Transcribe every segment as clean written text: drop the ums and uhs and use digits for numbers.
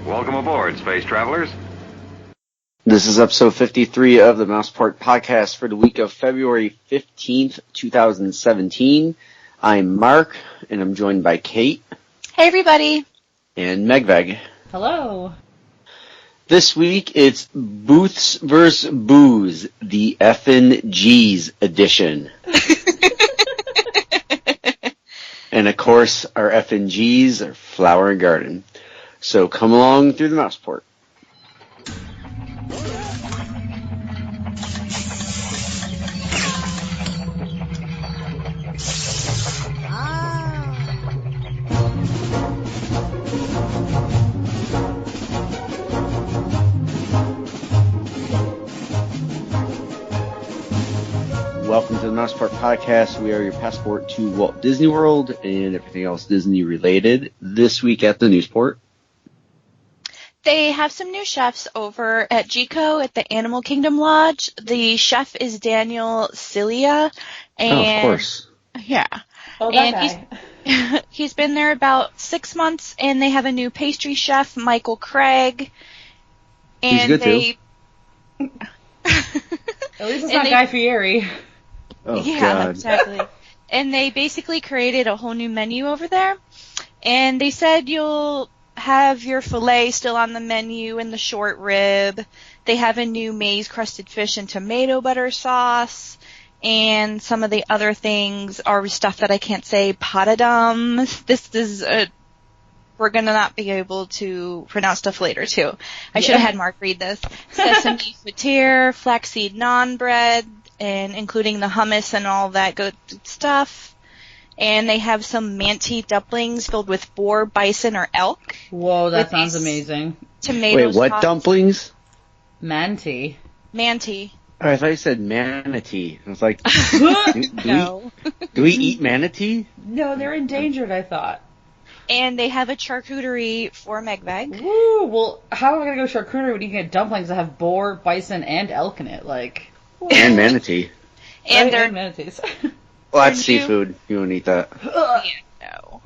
Welcome aboard, space travelers. This is episode 53 of the MousePort podcast for the week of February 15th, 2017. I'm Mark, and I'm joined by Kate. Hey, everybody. And Megveg. Hello. This week, it's Booths vs. Booze, the Effin' G's edition. And of course, our Effin' G's are Flower and Garden. So come along through the MousePort. Welcome to the MousePort podcast. We are your passport to Walt Disney World and everything else Disney related. This week at the Newsport, they have some new chefs over at GCO at the Animal Kingdom Lodge. The chef is Daniel Cilia. And, of course. Yeah. Oh, that guy. He's been there about 6 months, and they have a new pastry chef, Michael Craig. And he's good too. At least it's not Guy Fieri. Oh, yeah, God. Exactly. And they basically created a whole new menu over there. And they said you'll have your filet still on the menu and the short rib. They have a new maize-crusted fish and tomato butter sauce. And some of the other things are stuff that I can't say. Patadum. This is we're going to not be able to pronounce stuff later, too. I should have had Mark read this. Sesame fritere, flaxseed naan bread, and including the hummus and all that good stuff. And they have some manti dumplings filled with boar, bison, or elk. Whoa, that sounds amazing. Tomato Wait, what sauce. dumplings? Manti. Manti. Oh, I thought you said manatee. I was like, No. do we eat manatee? No, they're endangered, I thought. And they have a charcuterie for Megveg. Woo, well, how am I going to go charcuterie when you can get dumplings that have boar, bison, and elk in it? Like, And manatee. And they're they're manatees. Well, that's They're new. seafood. You won't eat that. no.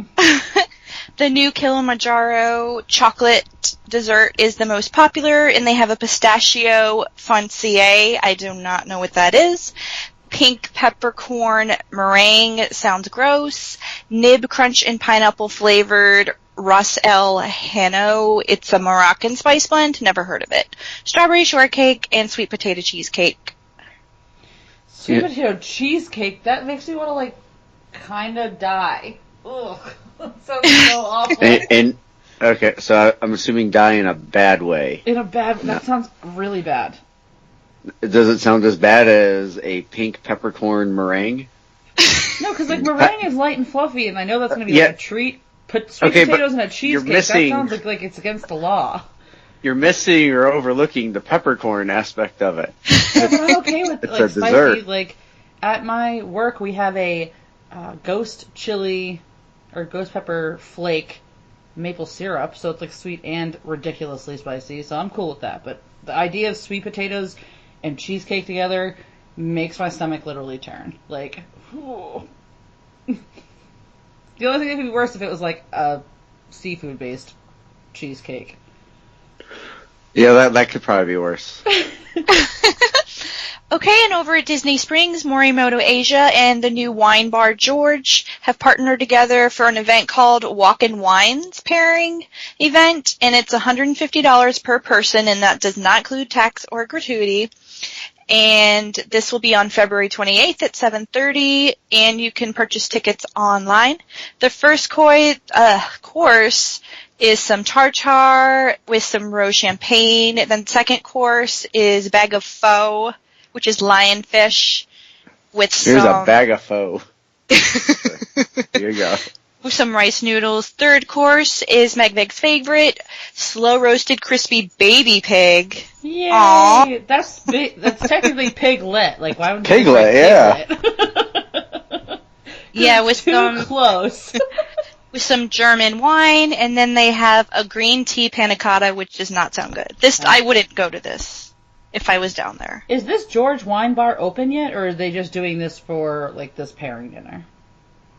The new Kilimanjaro chocolate dessert is the most popular, and they have a pistachio foncier. I do not know what that is. Pink peppercorn meringue sounds gross. Nib crunch and pineapple flavored Ras El Hano. It's a Moroccan spice blend. Never heard of it. Strawberry shortcake and sweet potato cheesecake. Sweet potato cheesecake, that makes me want to, like, kind of die. Ugh. That sounds so awful. And okay, so I'm assuming die in a bad way. That sounds really bad. Does it sound as bad as a pink peppercorn meringue? No, because, like, meringue is light and fluffy, and I know that's going to be like a treat. Put sweet potatoes in a cheesecake, that sounds like it's against the law. You're missing or overlooking the peppercorn aspect of it. Yeah, but I'm okay with, it's like, a spicy. dessert. Like, at my work, we have a ghost chili or ghost pepper flake maple syrup, so it's, like, sweet and ridiculously spicy, so I'm cool with that. But the idea of sweet potatoes and cheesecake together makes my stomach literally turn. Like, ooh. The only thing that could be worse if it was, like, a seafood-based cheesecake. Yeah, that could probably be worse. Okay, and over at Disney Springs, Morimoto Asia and the new wine bar George have partnered together for an event called Walkin' Wines Pairing event, and it's $150 per person, and that does not include tax or gratuity. And this will be on February 28th at 7:30, and you can purchase tickets online. The first course is some tartare with some rose champagne. Then the second course is bag of pho, which is lionfish with Here's a bag of pho. Here you go. With some rice noodles. Third course is Megveg's favorite, slow roasted crispy baby pig. Yay! Aww. That's technically piglet. Like, why would you Piglet, yeah. Piglet? Yeah, with Too close. With some German wine, and then they have a green tea panna cotta, which does not sound good. I wouldn't go to this if I was down there. Is this George Wine Bar open yet, or are they just doing this for, like, this pairing dinner?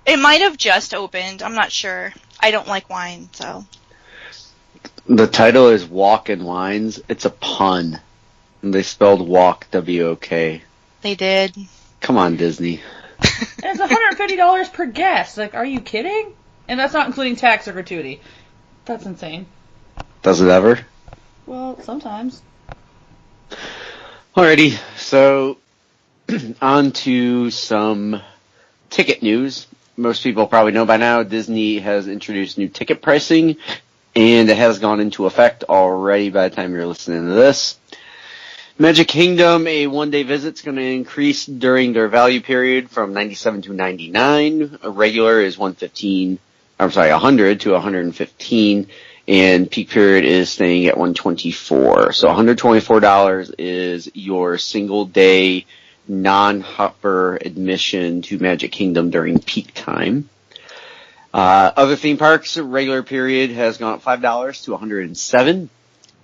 It might have just opened. I'm not sure. I don't like wine, so. The title is Walk and Wines. It's a pun. And they spelled walk, W-O-K. They did. Come on, Disney. And it's $150 per guest. Like, are you kidding? And that's not including tax or gratuity. That's insane. Does it ever? Well, sometimes. Alrighty, so on to some ticket news. Most people probably know by now Disney has introduced new ticket pricing, and it has gone into effect already by the time you're listening to this. Magic Kingdom, a one-day visit's going to increase during their value period from $97 to $99. A regular is $100 to $115, and peak period is staying at $124. So $124 is your single-day non-hopper admission to Magic Kingdom during peak time. Other theme parks, regular period has gone up $5 to $107.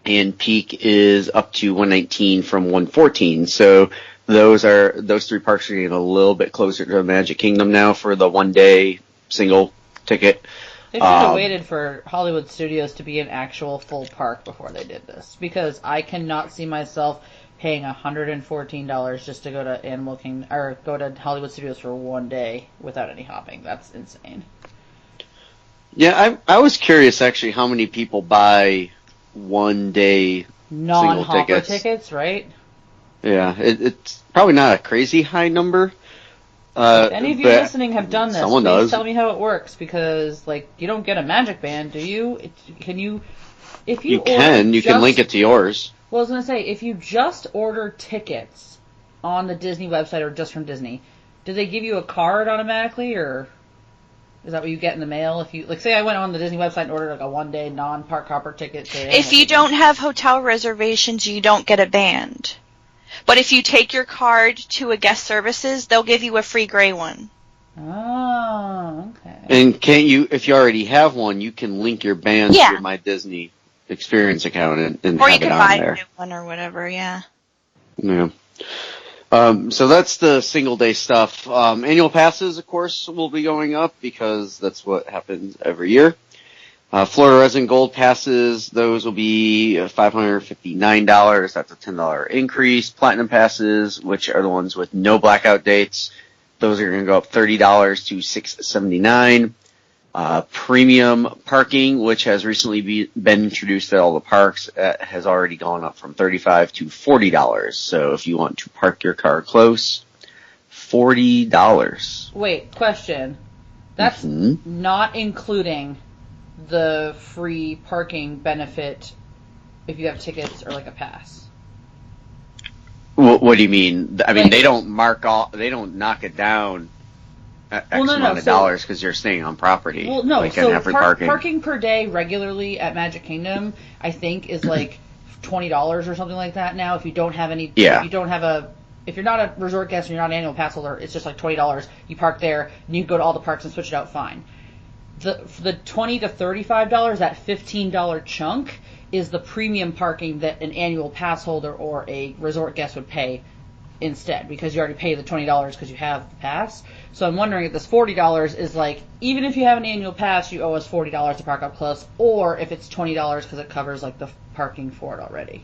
And peak is up to $119 from $114. So those three parks are getting a little bit closer to Magic Kingdom now for the one day single ticket. They should have waited for Hollywood Studios to be an actual full park before they did this, because I cannot see myself paying $114 just to go to Animal Kingdom or go to Hollywood Studios for one day without any hopping. That's insane. Yeah, I was curious actually how many people buy one day non-hopper tickets, right? Yeah, it's probably not a crazy high number. If any of you listening have done this, please does. tell me how it works, because like you don't get a Magic Band, do you? Can you? If you can link it to yours. Well, I was gonna say, if you just order tickets on the Disney website or just from Disney, do they give you a card automatically, or is that what you get in the mail? If you, like, say I went on the Disney website and ordered like a one-day non-park hopper ticket. If you don't have hotel reservations, you don't get a band. But if you take your card to a guest services, they'll give you a free gray one. Oh, okay. And can't you, if you already have one, you can link your band to your My Disney Experience account and or have you it can on buy there. a new one or whatever, yeah. Yeah. So that's the single day stuff. Annual passes, of course, will be going up because that's what happens every year. Florida Resident Gold passes, those will be $559. That's a $10 increase. Platinum passes, which are the ones with no blackout dates, those are going to go up $30 to $679. Premium parking, which has recently been introduced at all the parks, has already gone up from $35 to $40. So if you want to park your car close, $40. Wait, question. That's not including the free parking benefit if you have tickets or like a pass. What do you mean? I mean, they don't knock it down X amount of dollars because you're staying on property. Well, no, like so parking per day regularly at Magic Kingdom, I think, is like $20 or something like that now. If you don't have any, if you're not a resort guest and you're not an annual pass holder, it's just like $20. You park there, and you can go to all the parks and switch it out fine. The $20 to $35, that $15 chunk, is the premium parking that an annual pass holder or a resort guest would pay instead, because you already pay the $20 because you have the pass. So I'm wondering if this $40 is like, even if you have an annual pass, you owe us $40 to park up close, or if it's $20 because it covers like the parking for it already.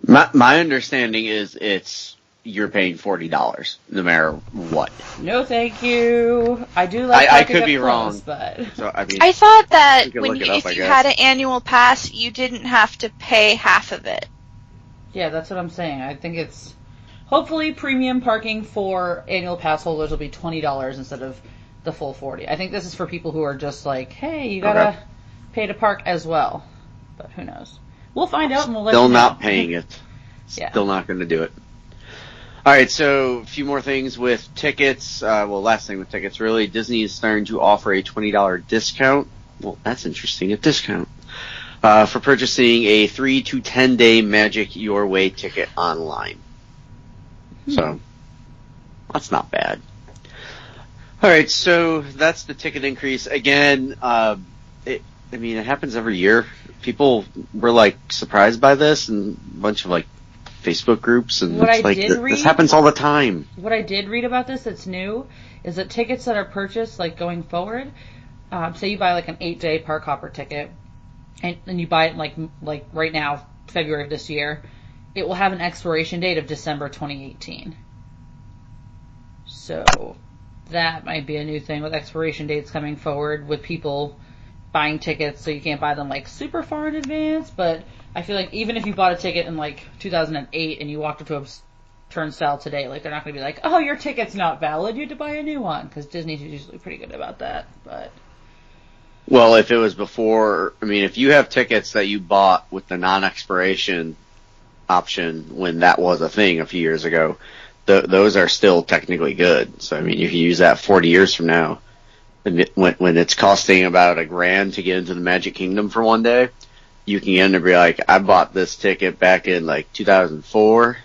My understanding is you're paying $40 no matter what. No, thank you. I do like. I could be close, wrong, but so I mean, I thought that if you had an annual pass, you didn't have to pay half of it. Yeah, that's what I'm saying. I think it's hopefully premium parking for annual pass holders will be $20 instead of the full $40. I think this is for people who are just like, hey, you gotta pay to park as well. But who knows? We'll find out and we'll let you know. Still not paying it. Yeah. Still not going to do it. All right, so a few more things with tickets. Last thing with tickets, really. Disney is starting to offer a $20 discount. Well, that's interesting, a discount. For purchasing a 3 to 10 day Magic Your Way ticket online. So, that's not bad. All right, so that's the ticket increase. Again, it happens every year. People were, like, surprised by this, and a bunch of, like, Facebook groups, and this happens all the time. What I did read about this that's new is that tickets that are purchased, like, going forward, say you buy, like, an 8-day park hopper ticket, and you buy it like right now, February of this year, it will have an expiration date of December 2018. So that might be a new thing with expiration dates coming forward with people buying tickets, so you can't buy them like super far in advance. But I feel like even if you bought a ticket in like 2008 and you walked up to a turnstile today, like they're not going to be like, oh, your ticket's not valid, you had to buy a new one, because Disney's usually pretty good about that. But Well, if it was before, I mean, if you have tickets that you bought with the non-expiration option when that was a thing a few years ago, those are still technically good. So, I mean, you can use that 40 years from now. When it's costing about $1,000 to get into the Magic Kingdom for one day, you can get in and be like, I bought this ticket back in like 2004,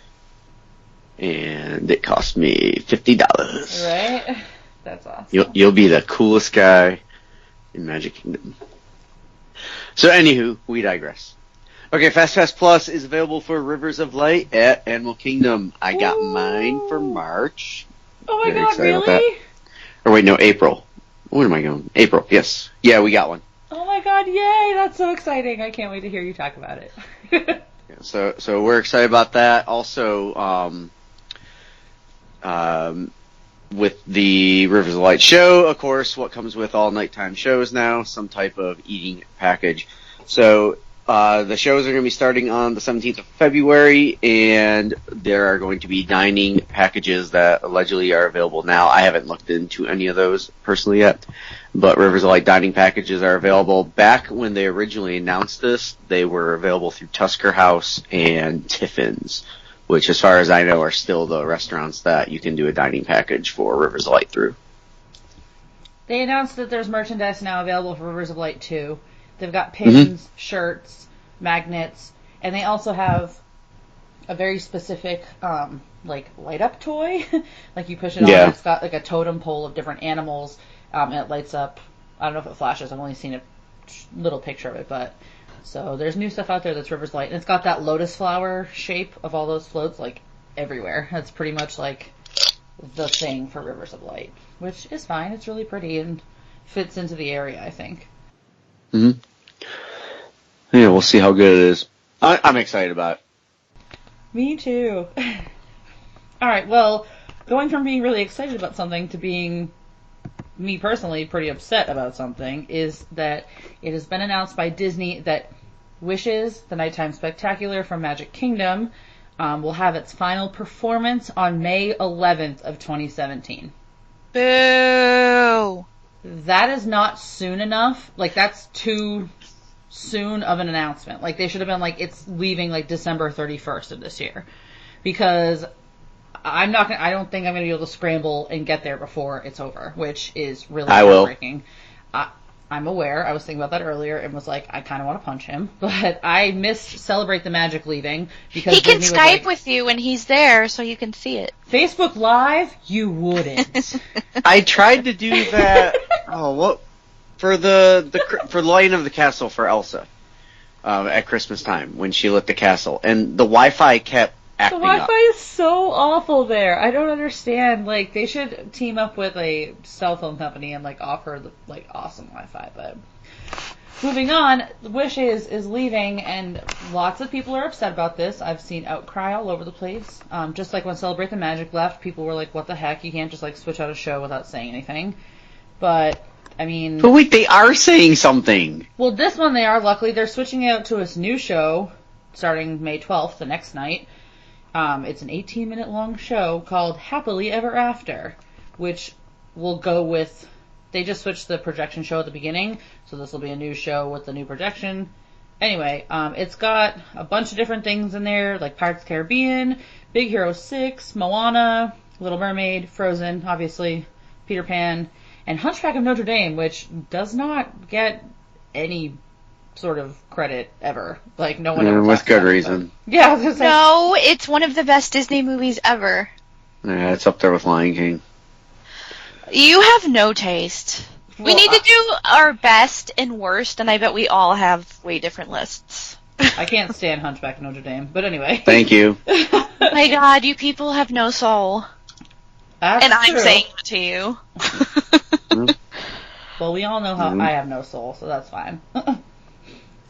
and it cost me $50. right, that's awesome. You'll be the coolest guy in Magic Kingdom. So, anywho, we digress. Okay, Fast Pass Plus is available for Rivers of Light at Animal Kingdom. I got mine for March. Oh my Very god, excited about really? that. Or wait, no, April. Where am I going? April, yes. Yeah, we got one. Oh my god, yay! That's so exciting. I can't wait to hear you talk about it. Yeah, so we're excited about that. Also, with the Rivers of Light show, of course, what comes with all nighttime shows now, some type of eating package. So, the shows are going to be starting on the 17th of February, and there are going to be dining packages that allegedly are available now. I haven't looked into any of those personally yet, but Rivers of Light dining packages are available. Back when they originally announced this, they were available through Tusker House and Tiffin's, which, as far as I know, are still the restaurants that you can do a dining package for Rivers of Light through. They announced that there's merchandise now available for Rivers of Light 2. They've got pins, shirts, magnets, and they also have a very specific, like, light-up toy. Like, you push it on, it's got, like, a totem pole of different animals, and it lights up. I don't know if it flashes. I've only seen a little picture of it, but... So, there's new stuff out there that's Rivers Light, and it's got that lotus flower shape of all those floats, like, everywhere. That's pretty much, like, the thing for Rivers of Light, which is fine. It's really pretty and fits into the area, I think. Mm-hmm. Yeah, we'll see how good it is. I'm excited about it. Me too. Alright, well, going from being really excited about something to being, me personally, pretty upset about something, is that it has been announced by Disney that Wishes, the Nighttime Spectacular from Magic Kingdom, will have its final performance on May 11th of 2017. Boo! That is not soon enough. Like, that's too soon of an announcement. Like, they should have been like, it's leaving like December 31st of this year. Because I don't think I'm going to be able to scramble and get there before it's over, which is really heartbreaking. I'm aware. I was thinking about that earlier and was like, I kind of want to punch him. But I missed Celebrate the Magic leaving because he can Disney Skype with you when he's there so you can see it. Facebook Live? You wouldn't. I tried to do that. For the lighting of the castle for Elsa at Christmas time when she lit the castle, and the Wi-Fi kept acting The Wi-Fi is so awful there. I don't understand. Like, they should team up with a cell phone company and like offer like awesome Wi-Fi. But moving on, Wishes is leaving, and lots of people are upset about this. I've seen outcry all over the place. Just like when Celebrate the Magic left, people were like, "What the heck? You can't just like switch out a show without saying anything." But I mean... But wait, they are saying something! Well, this one they are. Luckily, they're switching out to this new show starting May 12th, the next night. It's an 18-minute long show called Happily Ever After, which will go with... They just switched the projection show at the beginning, so this will be a new show with the new projection. Anyway, it's got a bunch of different things in there, like Pirates of the Caribbean, Big Hero 6, Moana, Little Mermaid, Frozen, obviously, Peter Pan, and Hunchback of Notre Dame, which does not get any sort of credit ever. Like, no one ever talks with good about reason. It, yeah, I was gonna say. No, it's one of the best Disney movies ever. Yeah, it's up there with Lion King. You have no taste. Well, we need to do our best and worst, and I bet we all have way different lists. I can't stand Hunchback of Notre Dame, but anyway. Thank you. My God, you people have no soul. That's and I'm true. saying it to you. Well, we all know how I have no soul, so that's fine.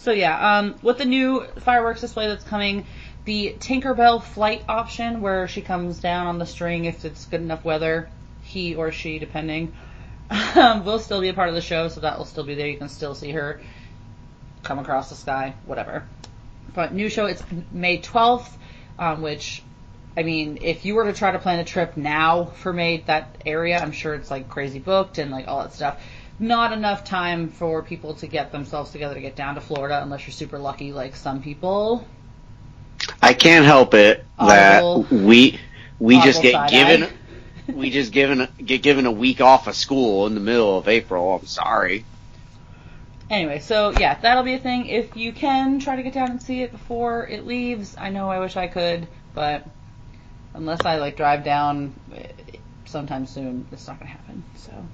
So yeah, with the new fireworks display that's coming, the Tinkerbell flight option, where she comes down on the string if it's good enough weather, he or she depending, will still be a part of the show, so that will still be there. You can still see her come across the sky, whatever. But new show, it's May 12th, which, I mean, if you were to try to plan a trip now for May, that area, I'm sure it's like crazy booked and like all that stuff. Not enough time for people to get themselves together to get down to Florida unless you're super lucky like some people. I can't help it Audible. that we just get side-eye. get given a week off of school in the middle of April. I'm sorry. Anyway, so yeah, that'll be a thing. If you can, try to get down and see it before it leaves. I know I wish I could, but unless I like drive down sometime soon, it's not going to happen. So,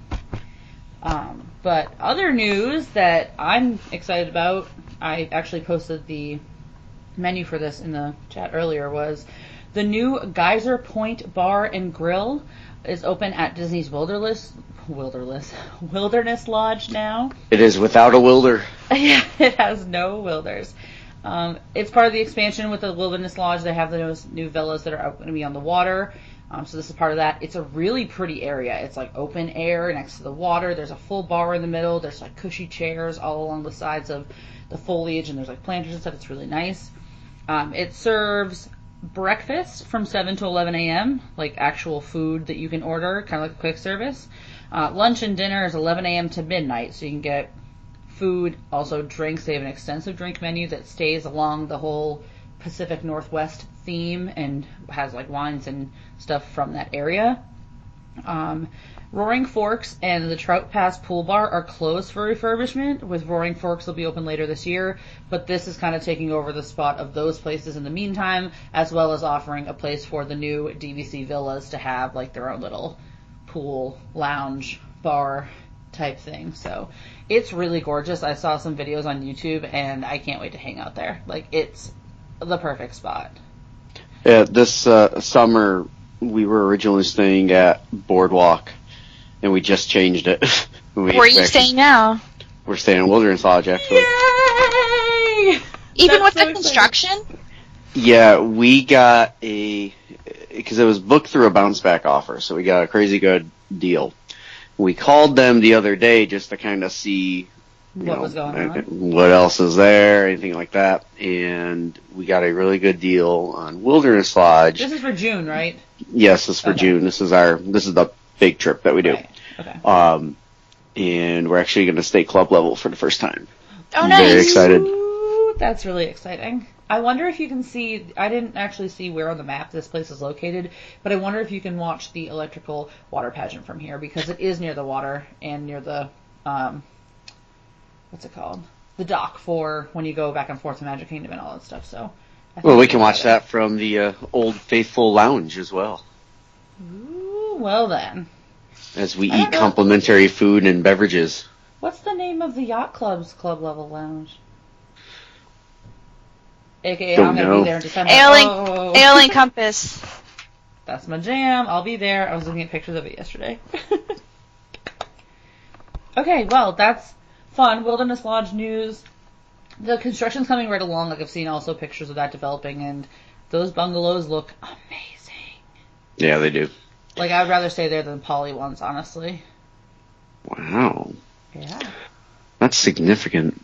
but other news that I'm excited about, I actually posted the menu for this in the chat earlier, was the new Geyser Point Bar and Grill is open at Disney's Wilderness Lodge now. It is without a wilder. Yeah, it has no wilders. It's part of the expansion with the Wilderness Lodge. They have those new villas that are going to be on the water. So this is part of that. It's a really pretty area. It's like open air next to the water. There's a full bar in the middle. There's like cushy chairs all along the sides of the foliage, and there's like planters and stuff. It's really nice. It serves breakfast from 7 to 11 a.m., like actual food that you can order, kind of like a quick service. Lunch and dinner is 11 a.m. to midnight, so you can get food, also drinks. They have an extensive drink menu that stays along the whole Pacific Northwest theme and has like wines and stuff from that area. Roaring Forks and the Trout Pass Pool Bar are closed for refurbishment, with Roaring Forks will be open later this year, but this is kind of taking over the spot of those places in the meantime, as well as offering a place for the new DVC villas to have like their own little pool, lounge, bar type thing. So it's really gorgeous. I saw some videos on YouTube and I can't wait to hang out there. Like, it's the perfect spot. Yeah, this summer we were originally staying at Boardwalk, and we just changed it. Where are you staying now? We're staying in Wilderness Lodge, actually. Yay! Even That's with so the construction? Yeah, we got because it was booked through a bounce back offer, so we got a crazy good deal. We called them the other day just to kind of see What was going on? what else is there, anything like that, and we got a really good deal on Wilderness Lodge. This is for June, right? Yes, this is for June. This is the big trip that we do. Right. Okay. And we're actually going to stay club level for the first time. Oh, nice. Very excited. Ooh, that's really exciting. I wonder if you can see, I didn't actually see where on the map this place is located, but I wonder if you can watch the electrical water pageant from here, because it is near the water and near the, what's it called? The dock for when you go back and forth to Magic Kingdom and all that stuff. So, Well, we can watch that from the Old Faithful Lounge as well, Ooh, well then. as we eat complimentary food and beverages. What's the name of the yacht club's club level lounge? AKA, Don't I'm going to know. be there in December. Ailing Compass. That's my jam. I'll be there. I was looking at pictures of it yesterday. Okay, well, that's fun. Wilderness Lodge news. The construction's coming right along. Like, I've seen also pictures of that developing, and those bungalows look amazing. Yeah, they do. Like, I would rather stay there than Poly ones, honestly. Wow. Yeah. That's significant.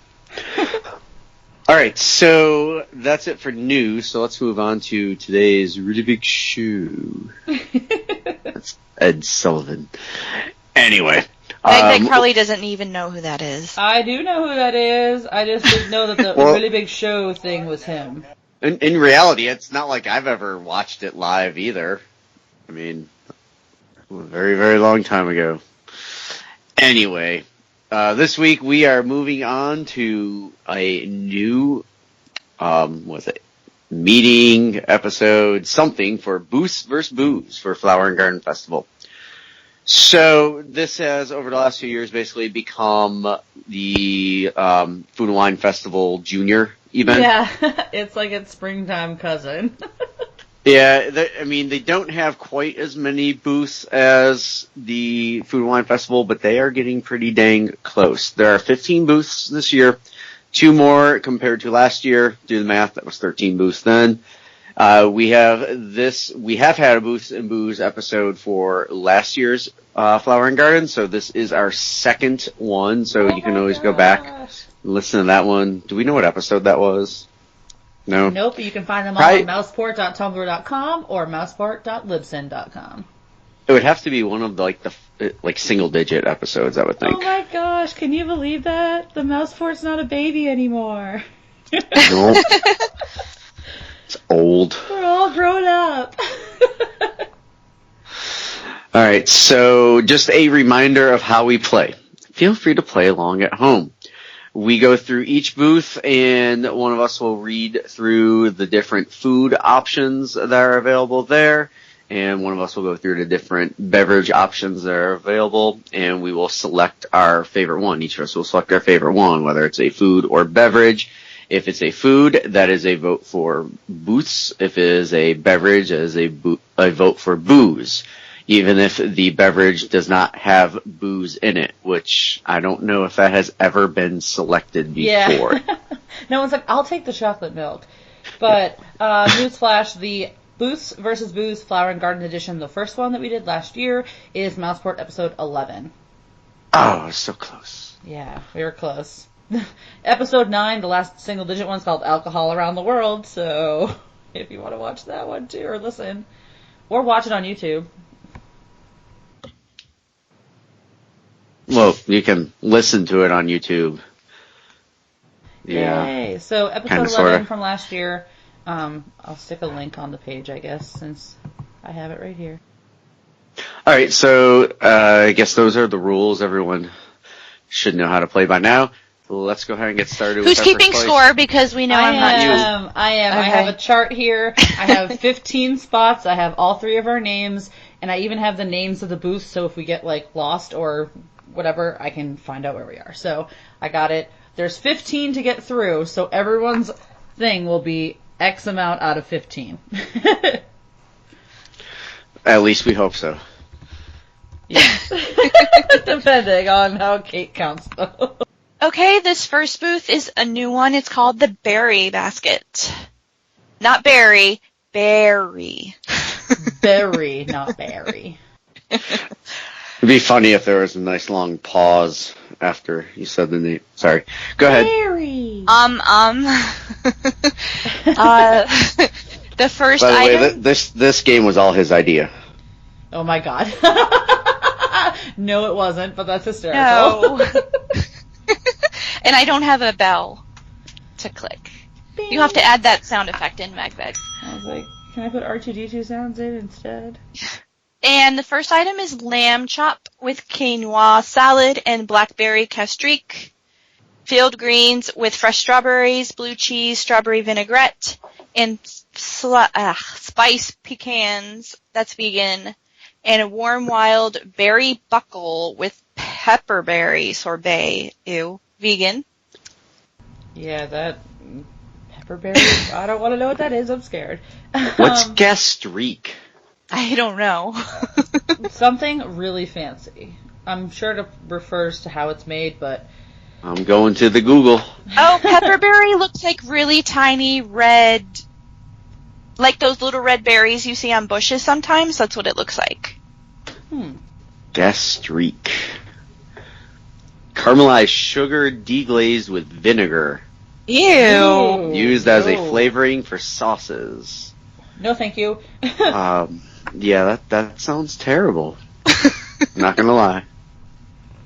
All right, so that's it for news. So let's move on to today's really big show. That's Ed Sullivan. Anyway. Meg probably doesn't even know who that is. I do know who that is. I just didn't know that the really big show thing was him. In reality, it's not like I've ever watched it live either. I mean, a very, very long time ago. Anyway, this week we are moving on to a new, meeting episode, something for Booths vs. Booze for Flower and Garden Festival. So this has, over the last few years, basically become the Food and Wine Festival Junior event. Yeah, it's like its springtime cousin. Yeah, they don't have quite as many booths as the Food and Wine Festival, but they are getting pretty dang close. There are 15 booths this year, 2 more compared to last year. Do the math. That was 13 booths then. We have had a Booths and Booze episode for last year's Flower and Garden, so this is our second one, so you can always go back and listen to that one. Do we know what episode that was? No? Nope, but you can find them all on mouseport.tumblr.com or mouseport.libsyn.com. It would have to be one of the single-digit episodes, I would think. Oh my gosh, can you believe that? The Mouseport's not a baby anymore. Nope. It's old. We're all grown up. Alright, so just a reminder of how we play. Feel free to play along at home. We go through each booth, and one of us will read through the different food options that are available there, and one of us will go through the different beverage options that are available, and we will select our favorite one. Each of us will select our favorite one, whether it's a food or beverage. If it's a food, that is a vote for booths. If it is a beverage, that is a vote for booze. Even if the beverage does not have booze in it, which I don't know if that has ever been selected before. Yeah. No one's like, I'll take the chocolate milk. But, newsflash, the Booths versus Booze Flower and Garden Edition, the first one that we did last year, is MousePort episode 11. Oh, so close. Yeah, we were close. Episode 9, the last single-digit one's called Alcohol Around the World, so if you want to watch that one too, or listen, or watch it on YouTube. Well, you can listen to it on YouTube. Yeah. Yay! So episode 11 sorta. from last year. I'll stick a link on the page, I guess, since I have it right here. All right, so I guess those are the rules. Everyone should know how to play by now. Let's go ahead and get started. Who's with our keeping first place. score? Because we know I'm not. I am. Okay. I have a chart here. I have 15 spots. I have all 3 of our names, and I even have the names of the booths. So if we get lost or whatever, I can find out where we are. So I got it. There's 15 to get through, so everyone's thing will be X amount out of 15. At least we hope so. Yes. Depending on how Kate counts, though. Okay, this first booth is a new one. It's called the Berry Basket. Not berry, berry. Berry, not berry. It'd be funny if there was a nice long pause after you said the name. Sorry. Go ahead. Berry. The first By the item. way, this game was all his idea. Oh my god. No, it wasn't, but that's hysterical. No. And I don't have a bell to click. Bing. You have to add that sound effect in Magbeg. I was like, can I put R2D2 sounds in instead? And the first item is lamb chop with quinoa salad and blackberry castrique. Field greens with fresh strawberries, blue cheese, strawberry vinaigrette, and spice pecans, that's vegan, and a warm wild berry buckle with pepperberry sorbet, ew, vegan. Yeah, that pepperberry, I don't want to know what that is, I'm scared. What's gastrique? I don't know. Something really fancy. I'm sure it refers to how it's made, but... I'm going to the Google. Oh, pepperberry looks like really tiny red, like those little red berries you see on bushes sometimes. That's what it looks like. Gastrique. Caramelized sugar deglazed with vinegar. Ew. Used as a flavoring for sauces. No, thank you. Yeah, that sounds terrible. Not gonna lie.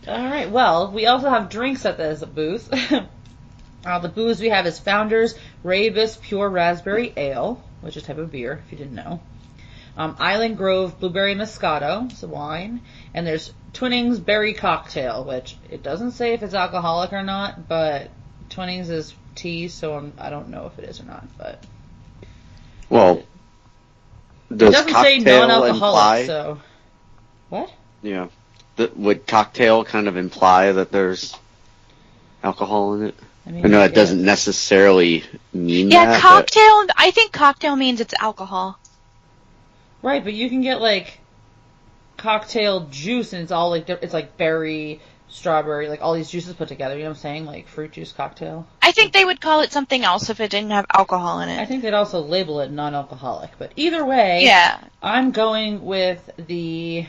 Alright, well, we also have drinks at this booth. The booze we have is Founders Rebus Pure Raspberry Ale, which is a type of beer, if you didn't know. Island Grove Blueberry Moscato, it's a wine. And there's Twinnings Berry Cocktail, which it doesn't say if it's alcoholic or not, but Twinnings is tea, so I don't know if it is or not. But Well, it does doesn't say cocktail non-alcoholic, imply? so... What? Yeah. Would cocktail kind of imply that there's alcohol in it? I mean, I know it yeah. doesn't necessarily mean Yeah, that. cocktail. I think cocktail means it's alcohol. Right, but you can get, cocktail juice, and it's all, it's, berry, strawberry, like all these juices put together. You know what I'm saying? Like fruit juice cocktail. I think they would call it something else if it didn't have alcohol in I it. think they'd also label it non-alcoholic. But either way, Yeah. I'm going with the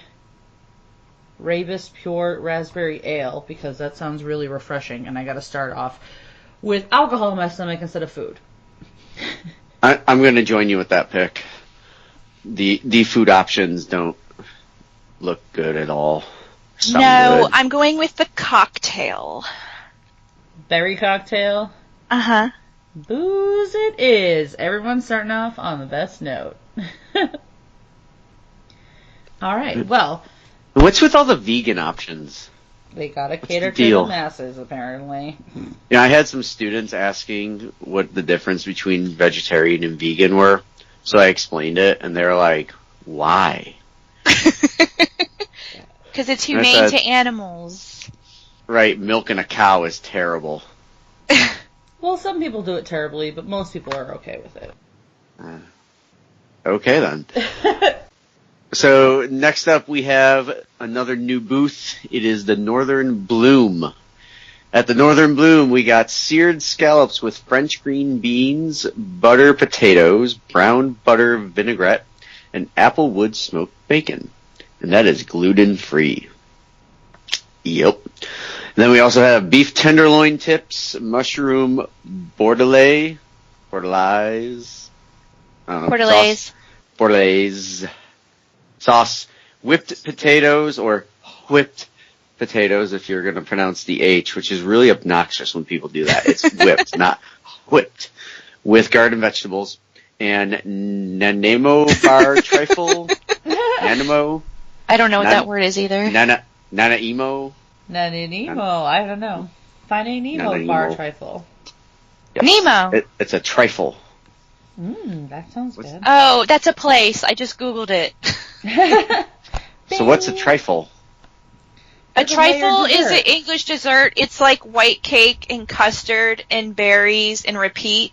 Rabus Pure Raspberry Ale because that sounds really refreshing, and I got to start off with alcohol in my stomach instead of food. I'm going to join you with that pick. The food options don't look good at all. Sound No, good. I'm going with the cocktail. Berry cocktail. Uh-huh. Booze it is. Everyone's starting off on the best note. All right, well, What's with all the vegan options? they gotta cater to deal? the masses, apparently. Yeah, I had some students asking what the difference between vegetarian and vegan were, so I explained it, and they're like, why? Because it's humane to animals. Right, milking a cow is terrible. Well, some people do it terribly, but most people are okay with it. Okay then. So next up we have another new booth. It is the Northern Bloom. At the Northern Bloom we got seared scallops with French green beans, butter potatoes, brown butter vinaigrette, and applewood smoked bacon. And that is gluten free. Yep. And then we also have beef tenderloin tips, mushroom bordelaise, I don't know, Bordelaise. Bordelaise sauce, whipped potatoes, or whipped potatoes if you're going to pronounce the H, which is really obnoxious when people do that. It's whipped, not whipped, with garden vegetables, and nanemo bar trifle, nanemo, I don't know what that word is either. nanaimo. Nanimo, I don't know. Finding Nemo Nanaimo. bar trifle. Yes. Nemo. It's a trifle. That sounds good. Oh, that's a place. I just Googled it. So what's a trifle? A It's a layered trifle is dessert. an English dessert. It's like white cake and custard and berries and repeat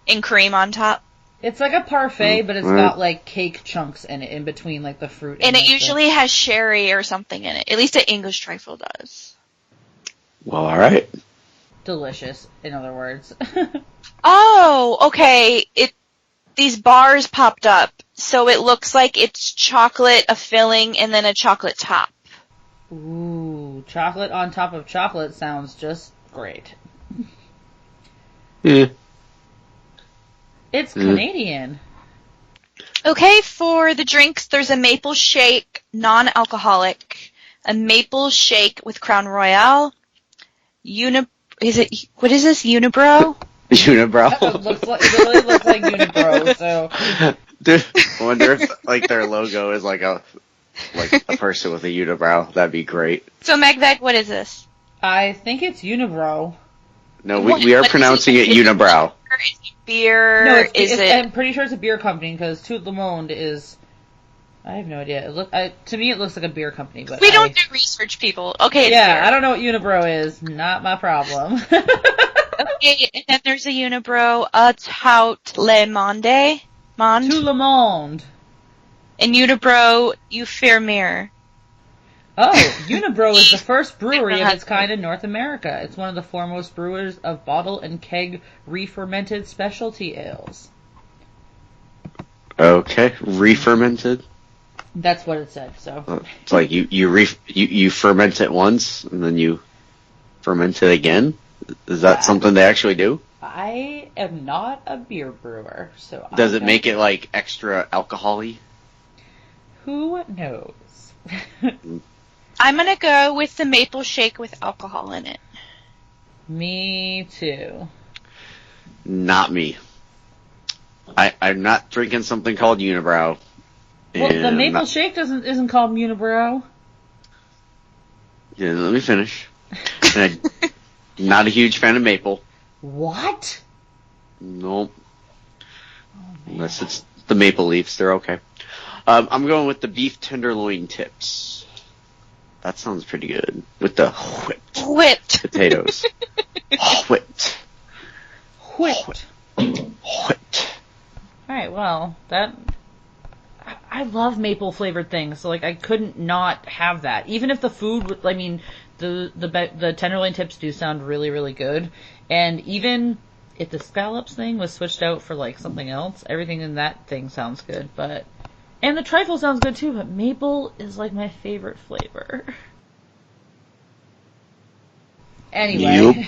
and cream on top. It's like a parfait, but it's Right. got like cake chunks in it, in between like the fruit. And it like, usually has sherry or something in it. At least an English trifle does. Well, all right. delicious, in other words. Oh, okay. These bars popped up. So it looks like it's chocolate, a filling, and then a chocolate top. Ooh, chocolate on top of chocolate sounds just great. Yeah. It's Canadian. Okay, for the drinks, there's a maple shake, non-alcoholic, a maple shake with Crown Royale, what is this, Unibrow? Unibrow. It really looks like Unibrow, so... Dude, I wonder if like their logo is like a person with a unibrow. That'd be great. So, Megved, what is this? I think it's Unibrow. No, What we are is pronouncing it Is unibrow. Is it beer? No, Is it... I'm pretty sure it's a beer company because Tout Le Monde is... I have no idea. To me, it looks like a beer company, but We don't do research, people. Okay, it's Yeah, beer. I don't know what Unibrow is. Not my problem. Okay, and then there's a Unibrow, a Tout Le Monde. Tout Le Monde. And Unibrow, Euphermere. Oh, Unibrow is the first brewery of its kind in North America. It's one of the foremost brewers of bottle and keg re-fermented specialty ales. Okay, re-fermented. That's what it said. So It's like you ferment it once and then you ferment it again. Is that something they actually do? I am not a beer brewer, so Does it make it like extra alcohol-y? Who knows? I'm gonna go with the maple shake with alcohol in it. Me too. Not me. I'm not drinking something called Unibrow. Well, the and maple shake isn't called Unibrow. Yeah, let me finish. And I'm not a huge fan of maple. What? Nope. Unless it's the maple leafs, they're okay. I'm going with the beef tenderloin tips. That sounds pretty good. With the whipped potatoes. Whipped. Whipped. Whipped. Alright, well, I love maple flavored things, so like I couldn't not have that. Even if the food, the tenderloin tips do sound really, really good. And even if the scallops thing was switched out for like something else, everything in that thing sounds good. And the trifle sounds good too, but maple is like my favorite flavor. Anyway, Yep.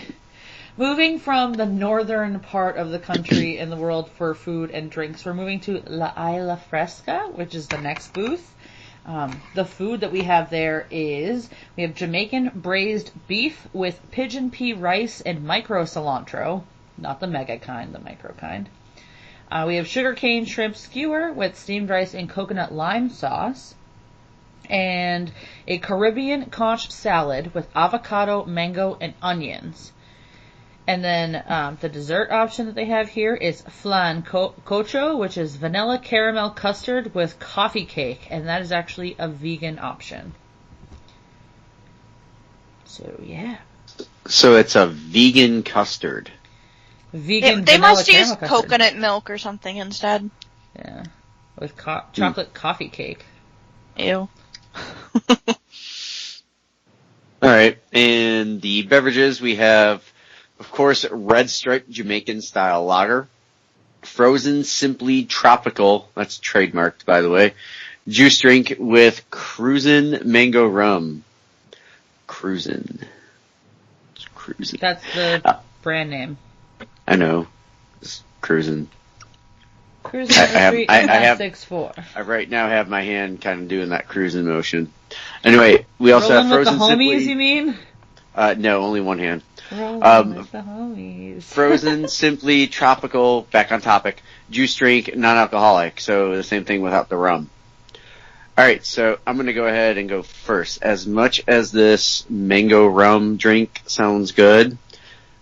moving from the northern part of the country in the world for food and drinks, we're moving to La Isla Fresca, which is the next booth. The food that we have there is, we have Jamaican braised beef with pigeon pea rice and micro cilantro. Not the mega kind, the micro kind. We have sugarcane shrimp skewer with steamed rice and coconut lime sauce. And a Caribbean conch salad with avocado, mango, and onions. And then the dessert option that they have here is flan cocho, which is vanilla caramel custard with coffee cake. And that is actually a vegan option. So, yeah. So it's a vegan custard. Vegan They vanilla must use caramel custard. coconut milk or something instead. Yeah. With chocolate coffee cake. Ew. Alright, and the beverages we have, of course, Red Stripe Jamaican style lager, Frozen Simply Tropical, that's trademarked by the way, juice drink with Cruisin' Mango Rum. Cruisin'. That's the brand name. I know. Just cruising. Cruising down the street I in have- 6'4". I right now have my hand kind of doing that cruising motion. Anyway, we also Rolling have with the Frozen homies, Simply. you mean? No, only one hand. Rolling with the homies. Frozen Simply Tropical, back on topic, juice drink, non-alcoholic. So the same thing without the rum. Alright, so I'm going to go ahead and go first. As much as this mango rum drink sounds good,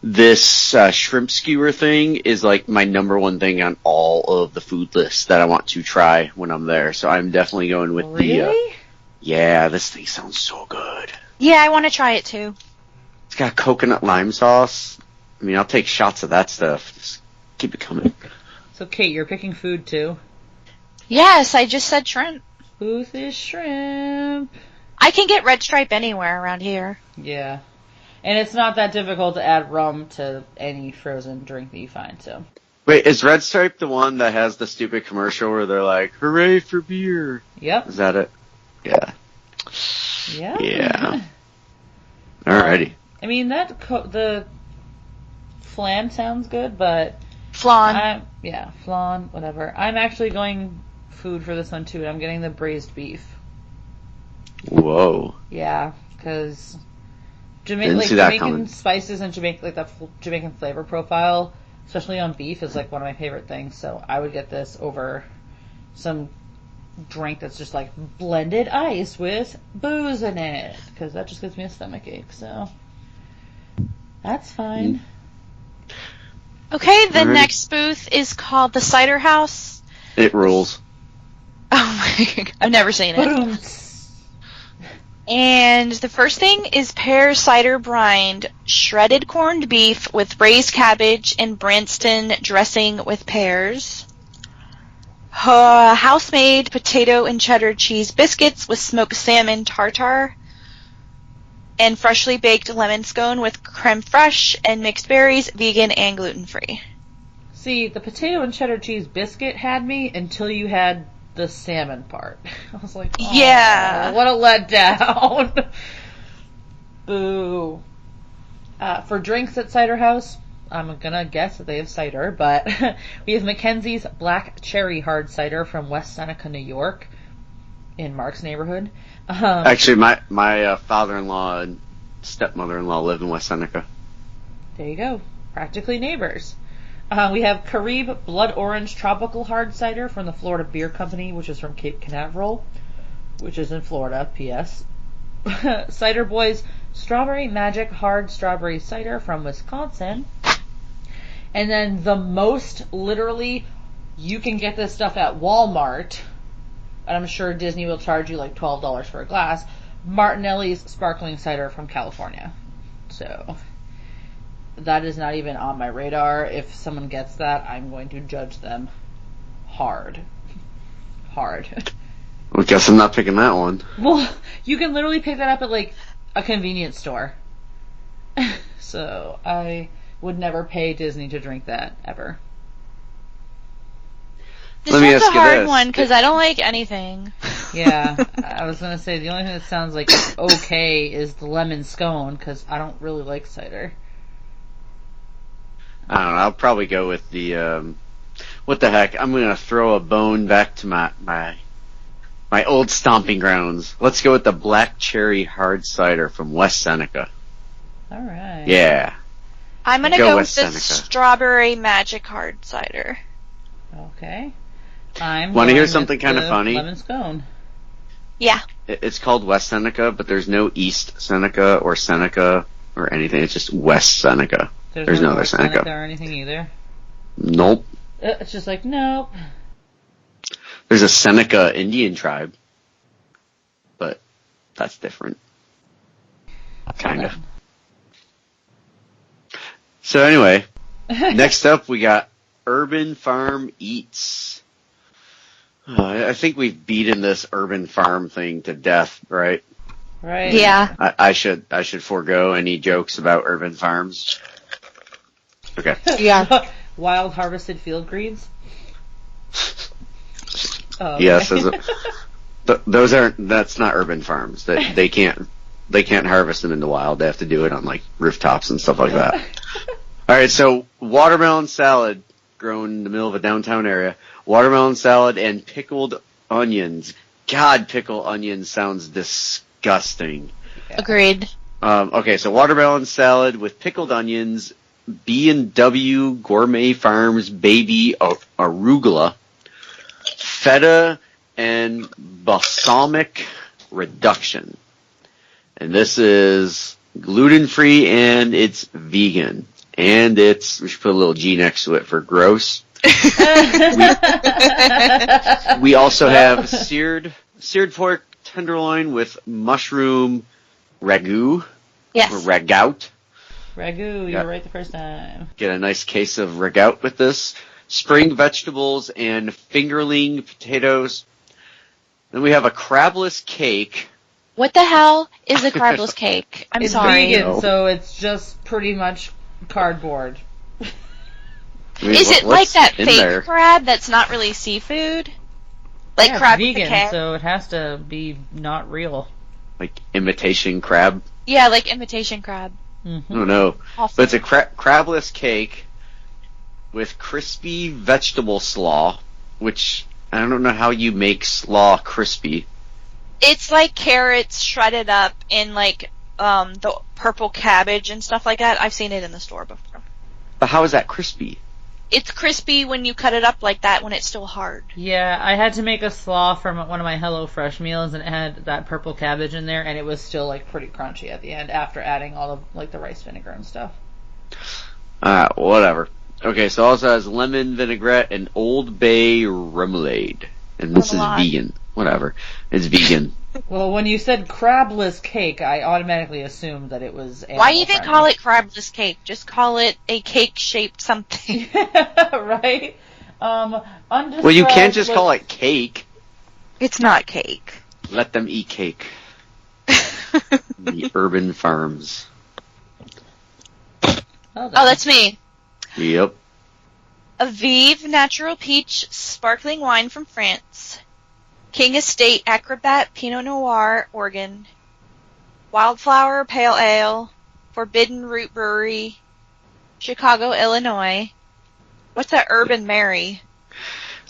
this shrimp skewer thing is like my number one thing on all of the food lists that I want to try when I'm there. So I'm definitely going with Really? yeah, this thing sounds so good. Yeah, I want to try it too. It's got coconut lime sauce. I mean, I'll take shots of that stuff. Just keep it coming. So, Kate, you're picking food too? Yes, I just said shrimp. Booth is shrimp. I can get Red Stripe anywhere around here. Yeah. And it's not that difficult to add rum to any frozen drink that you find, so. Wait, is Red Stripe the one that has the stupid commercial where they're like, hooray for beer? Yep. Is that it? Yeah. Yeah. Yeah. Alrighty. I mean, the flan sounds good, but Flan. flan, whatever. I'm actually going food for this one too, and I'm getting the braised beef. Whoa. Yeah, because Didn't see that Jamaican coming. spices and that Jamaican flavor profile, especially on beef, is like one of my favorite things. So I would get this over some drink that's just like blended ice with booze in it, because that just gives me a stomach ache. So that's fine. Okay, the Alrighty. next booth is called the Cider House. It rules. Oh my god, I've never seen it. Boom. And the first thing is pear cider brined, shredded corned beef with braised cabbage and Branston dressing with pears. House-made potato and cheddar cheese biscuits with smoked salmon tartare. And freshly baked lemon scone with creme fraiche and mixed berries, vegan and gluten-free. See, the potato and cheddar cheese biscuit had me until you had the salmon part. I was like, oh, Yeah. what a letdown. Boo. For drinks at Cider House, I'm gonna guess that they have cider, but we have Mackenzie's Black Cherry Hard Cider from West Seneca, New York, in Mark's neighborhood. Actually, my father-in-law and stepmother-in-law live in West Seneca. There you go. Practically neighbors. We have Carib Blood Orange Tropical Hard Cider from the Florida Beer Company, which is from Cape Canaveral, which is in Florida, P.S. Cider Boys Strawberry Magic Hard Strawberry Cider from Wisconsin. And then the most, literally, you can get this stuff at Walmart, and I'm sure Disney will charge you like $12 for a glass, Martinelli's Sparkling Cider from California. So that is not even on my radar. If someone gets that, I'm going to judge them hard. Hard. I guess I'm not picking that one. Well, you can literally pick that up at like a convenience store. So I would never pay Disney to drink that, ever. This Let me one's a ask you hard this. one because I don't like anything. Yeah, I was going to say, the only thing that sounds like okay is the lemon scone, because I don't really like cider. I don't know. I'll probably go with the. What the heck? I'm gonna throw a bone back to my old stomping grounds. Let's go with the black cherry hard cider from West Seneca. All right. Yeah. I'm gonna Go go with with the Seneca. strawberry magic hard cider. Okay. I'm Want to hear going something with kind of the funny? Lemon scone. Yeah. It's called West Seneca, but there's no East Seneca or anything. It's just West Seneca. There's no other North Seneca. or anything either. Nope. It's just like, nope. There's a Seneca Indian tribe, but that's different. Kind of. So anyway, next up we got Urban Farm Eats. I think we've beaten this Urban Farm thing to death, right? Right. Yeah. I should forego any jokes about urban farms. Okay. Yeah. Wild harvested field greens. Oh, okay. Yes, those aren't. That's not urban farms. They can't harvest them in the wild. They have to do it on like rooftops and stuff like that. All right, so watermelon salad grown in the middle of a downtown area. Watermelon salad and pickled onions. God, pickled onions sounds disgusting. Agreed. Okay, so watermelon salad with pickled onions, B&W Gourmet Farms Baby Arugula, feta, and balsamic reduction. And this is gluten-free and it's vegan. And we should put a little G next to it for gross. We also have seared pork tenderloin with mushroom ragu. Yes. Or ragout. Ragu, you were right the first time. Get a nice case of ragout with this. Spring vegetables and fingerling potatoes. Then we have a crabless cake. What the hell is a crabless cake? I'm It's sorry. vegan, No. so it's just pretty much cardboard. I mean, Is it what's like that in fake there? crab that's not really seafood? Like Yeah, crab it's with a vegan, K? so it has to be not real. Like imitation crab? Yeah, like imitation crab. I don't know. Awful. But it's a crabless cake with crispy vegetable slaw, which I don't know how you make slaw crispy. It's like carrots shredded up in like the purple cabbage and stuff like that. I've seen it in the store before. But how is that crispy? It's crispy when you cut it up like that when it's still hard. Yeah, I had to make a slaw from one of my HelloFresh meals, and it had that purple cabbage in there, and it was still like pretty crunchy at the end after adding all of like the rice vinegar and stuff. Whatever. Okay, so it also has lemon vinaigrette and Old Bay remoulade. And this is Remoulade. vegan. Whatever. It's vegan. Well, when you said crabless cake, I automatically assumed that it was Why even call it crabless cake? Just call it a cake-shaped something. right? Well, you can't just call it cake. It's not cake. Let them eat cake. The urban farms. Oh, that's me. Yep. Aviv Natural Peach Sparkling Wine from France. King Estate Acrobat Pinot Noir, Oregon. Wildflower Pale Ale, Forbidden Root Brewery, Chicago, Illinois. What's that Urban Mary?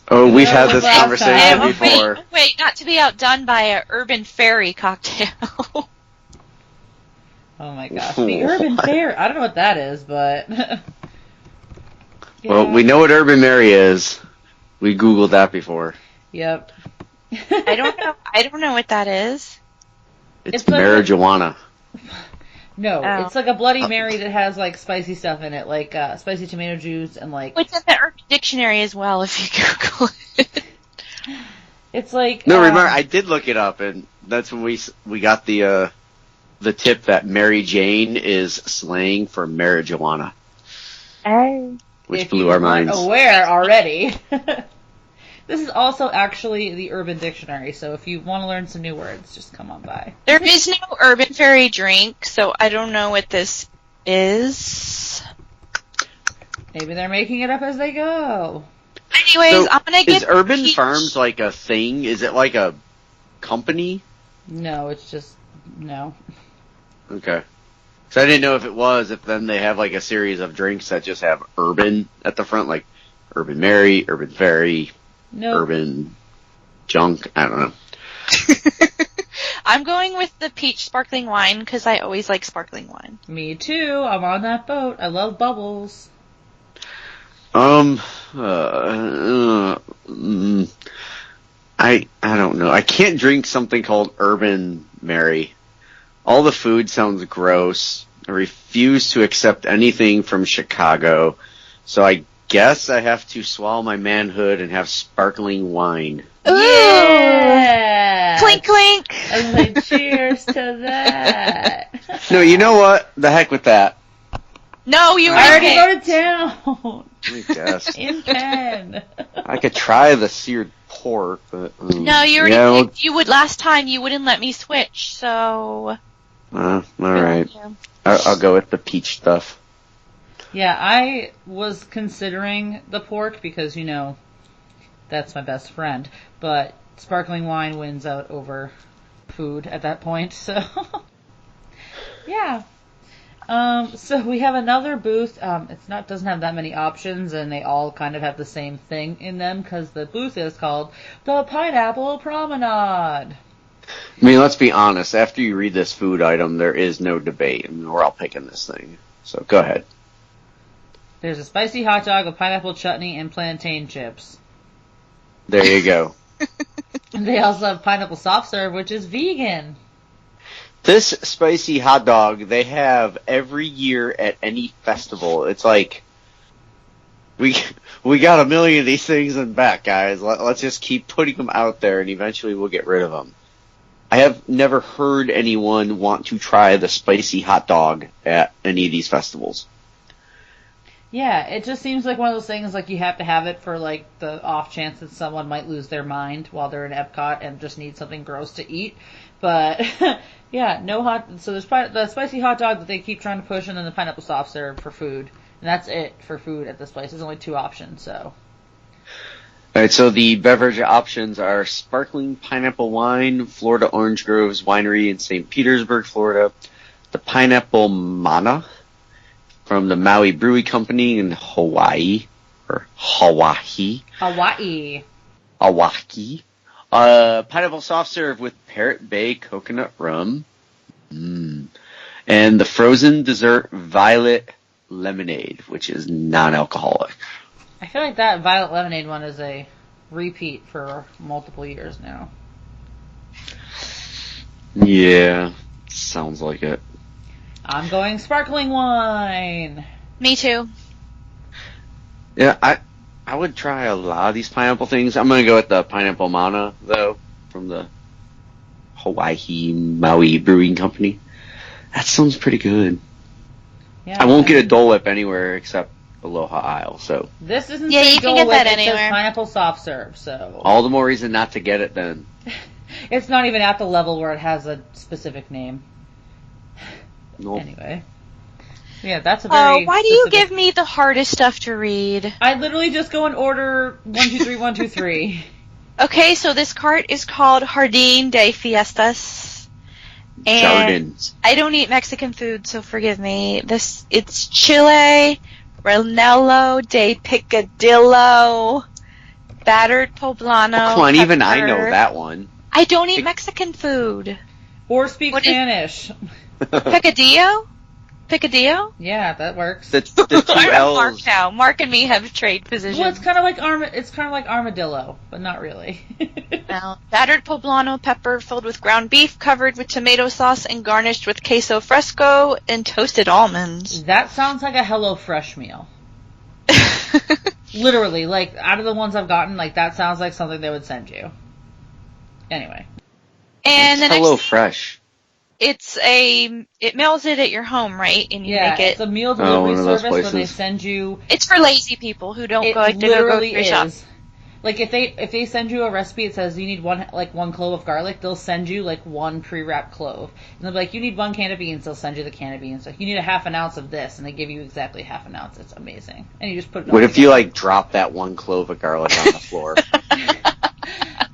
Oh, we've had Yeah, this last conversation time. before. Wait, not to be outdone by a Urban Fairy cocktail. Oh my gosh. The Urban Fair. I don't know what that is, but... Well, Yeah. we know what Urban Mary is. We Googled that before. Yep. I don't know what that is. It's like marijuana. No, Oh. it's like a Bloody Mary that has like spicy stuff in it, like spicy tomato juice and like... It's in the Urban Dictionary as well if you Google it. It's like... No, remember, I did look it up, and that's when we got the tip that Mary Jane is slang for marijuana. Oh. Which if blew you our weren't minds. aware already. This is also actually the Urban Dictionary, so if you want to learn some new words, just come on by. There is no Urban Fairy drink, so I don't know what this is. Maybe they're making it up as they go. Anyways, So, I'm gonna get is Urban peach. Farms like a thing? Is it like a company? No, it's just no. Okay. So I didn't know if it was, if then they have like a series of drinks that just have Urban at the front, like Urban Mary, Urban Fairy, No. Urban Junk. I don't know. I'm going with the peach sparkling wine because I always like sparkling wine. Me too. I'm on that boat. I love bubbles. I don't know. I can't drink something called Urban Mary. All the food sounds gross. I refuse to accept anything from Chicago. So I guess I have to swallow my manhood and have sparkling wine. Ooh. Yeah. Clink, clink. I was like, cheers to that. No, you know what? The heck with that. No, you I already already wrote it down. I guess. In pen. I could try the seared pork, but No, you already yeah, picked. You would last time. You wouldn't let me switch, so. all right. Yeah. I'll go with the peach stuff. Yeah, I was considering the pork because, you know, that's my best friend. But sparkling wine wins out over food at that point, so. Yeah. So we have another booth. Doesn't have that many options, and they all kind of have the same thing in them because the booth is called the Pineapple Promenade. I mean, let's be honest. After you read this food item, there is no debate. I mean, we're all picking this thing. So go ahead. There's a spicy hot dog with pineapple chutney and plantain chips. There you go. And they also have pineapple soft serve, which is vegan. This spicy hot dog they have every year at any festival. It's like we got a million of these things in back, guys. Let's just keep putting them out there, and eventually we'll get rid of them. I have never heard anyone want to try the spicy hot dog at any of these festivals. Yeah, it just seems like one of those things like you have to have it for like the off chance that someone might lose their mind while they're in Epcot and just need something gross to eat. But yeah, no hot. So there's the spicy hot dog that they keep trying to push, and then the pineapple soft serve for food, and that's it for food at this place. There's only 2 options, so. All right, so the beverage options are sparkling pineapple wine, Florida Orange Groves Winery in St. Petersburg, Florida. The pineapple mana from the Maui Brewing Company in Hawaii, or Hawaii. Hawaii. Pineapple soft serve with Parrot Bay coconut rum. And the frozen dessert violet lemonade, which is non-alcoholic. I feel like that violet lemonade one is a repeat for multiple years now. Yeah, sounds like it. I'm going sparkling wine. Me too. Yeah, I would try a lot of these pineapple things. I'm going to go with the pineapple mana, though, from the Hawaii Maui Brewing Company. That sounds pretty good. Yeah, I won't get a Dole Whip anywhere except Aloha Isle, so This isn't Yeah, say you can Dole get Whip, that it says anywhere. pineapple soft serve, so. all the more reason not to get it then. It's not even at the level where it has a specific name. Nope. Anyway. Yeah, that's a very Why do you specific- give me the hardest stuff to read? I literally just go in order 1, 2, 3, 1, 2, 3. Okay, so this cart is called Jardín de Fiestas. And Jardins. I don't eat Mexican food, so forgive me. It's chile, Ranello de Picadillo, battered poblano. Come on, even I pepper. know that one. I don't eat Mexican food. Or speak What is- Spanish. Picadillo? Picadillo? Yeah, that works. The 2 I'm L's. Mark now. Mark and me have trade positions. Well, it's kind of like armadillo, but not really. Now, battered poblano pepper filled with ground beef, covered with tomato sauce, and garnished with queso fresco and toasted almonds. That sounds like a HelloFresh meal. Literally, like, out of the ones I've gotten, like, that sounds like something they would send you. Anyway. And the Hello next thing, Fresh. it mails it at your home, right? And you Yeah, make it. it's a meal one delivery of those service where they places. send you... It's for lazy people who don't It go to go literally grocery shop. is. Like if they send you a recipe, it says you need one clove of garlic. They'll send you like one pre-wrapped clove, and they'll be like, you need 1 can of beans. They'll send you the can of beans. Like you need a half an ounce of this, and they give you exactly half an ounce. It's amazing, and you just put it. What if you like drop that 1 clove of garlic on the floor?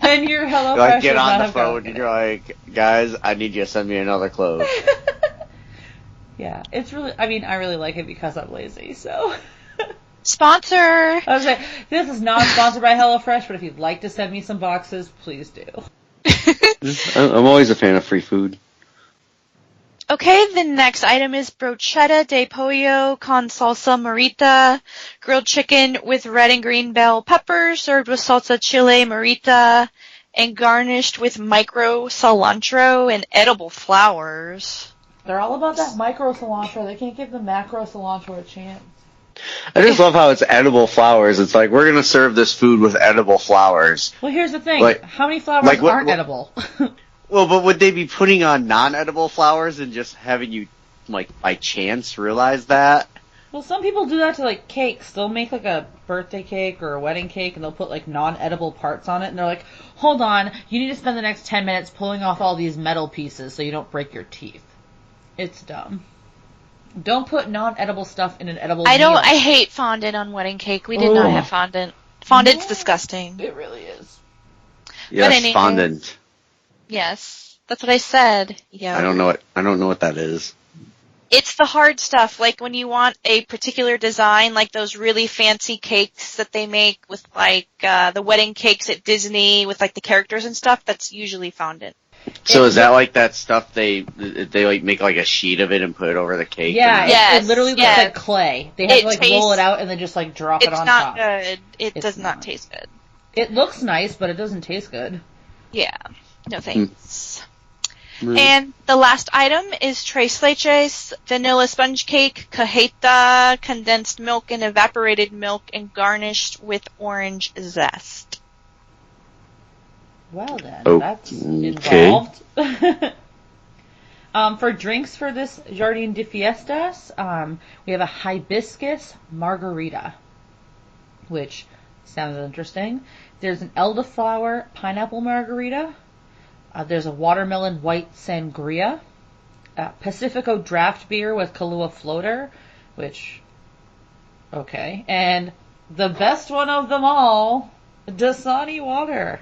Then your HelloFresh like get on the phone and you're like, guys, I need you to send me another clove. Yeah, it's really. I mean, I really like it because I'm lazy. So. Sponsor! I was like, this is not sponsored by HelloFresh, but if you'd like to send me some boxes, please do. I'm always a fan of free food. Okay, the next item is brochetta de pollo con salsa morita, grilled chicken with red and green bell peppers, served with salsa chile morita, and garnished with micro cilantro and edible flowers. They're all about that micro cilantro. They can't give the macro cilantro a chance. I just love how it's edible flowers. It's like, we're going to serve this food with edible flowers. Well, here's the thing. Like, how many flowers aren't edible? Well, but would they be putting on non-edible flowers and just having you, like, by chance realize that? Well, some people do that to, like, cakes. They'll make, like, a birthday cake or a wedding cake, and they'll put, like, non-edible parts on it, and they're like, hold on, you need to spend the next 10 minutes pulling off all these metal pieces so you don't break your teeth. It's dumb. Don't put non-edible stuff in an edible meal. I hate fondant on wedding cake. We did not have fondant. Fondant's disgusting. It really is. Yes, anyways, fondant. Yes, that's what I said. Yeah. I don't know what that is. It's the hard stuff, like when you want a particular design, like those really fancy cakes that they make with like the wedding cakes at Disney with like the characters and stuff. That's usually fondant. So is that like that stuff they like make like a sheet of it and put it over the cake? Yeah, it literally looks like clay. They have to like roll it out and then just like drop it on top. It's not good. It does not taste good. It looks nice, but it doesn't taste good. Yeah. No thanks. And the last item is tres leches, vanilla sponge cake, cajeta, condensed milk and evaporated milk, and garnished with orange zest. Well then, okay. That's involved. For drinks for this Jardín de Fiestas, we have a hibiscus margarita, which sounds interesting. There's an elderflower pineapple margarita. There's a watermelon white sangria. Pacifico draft beer with Kahlua floater, which, okay. And the best one of them all, Dasani water.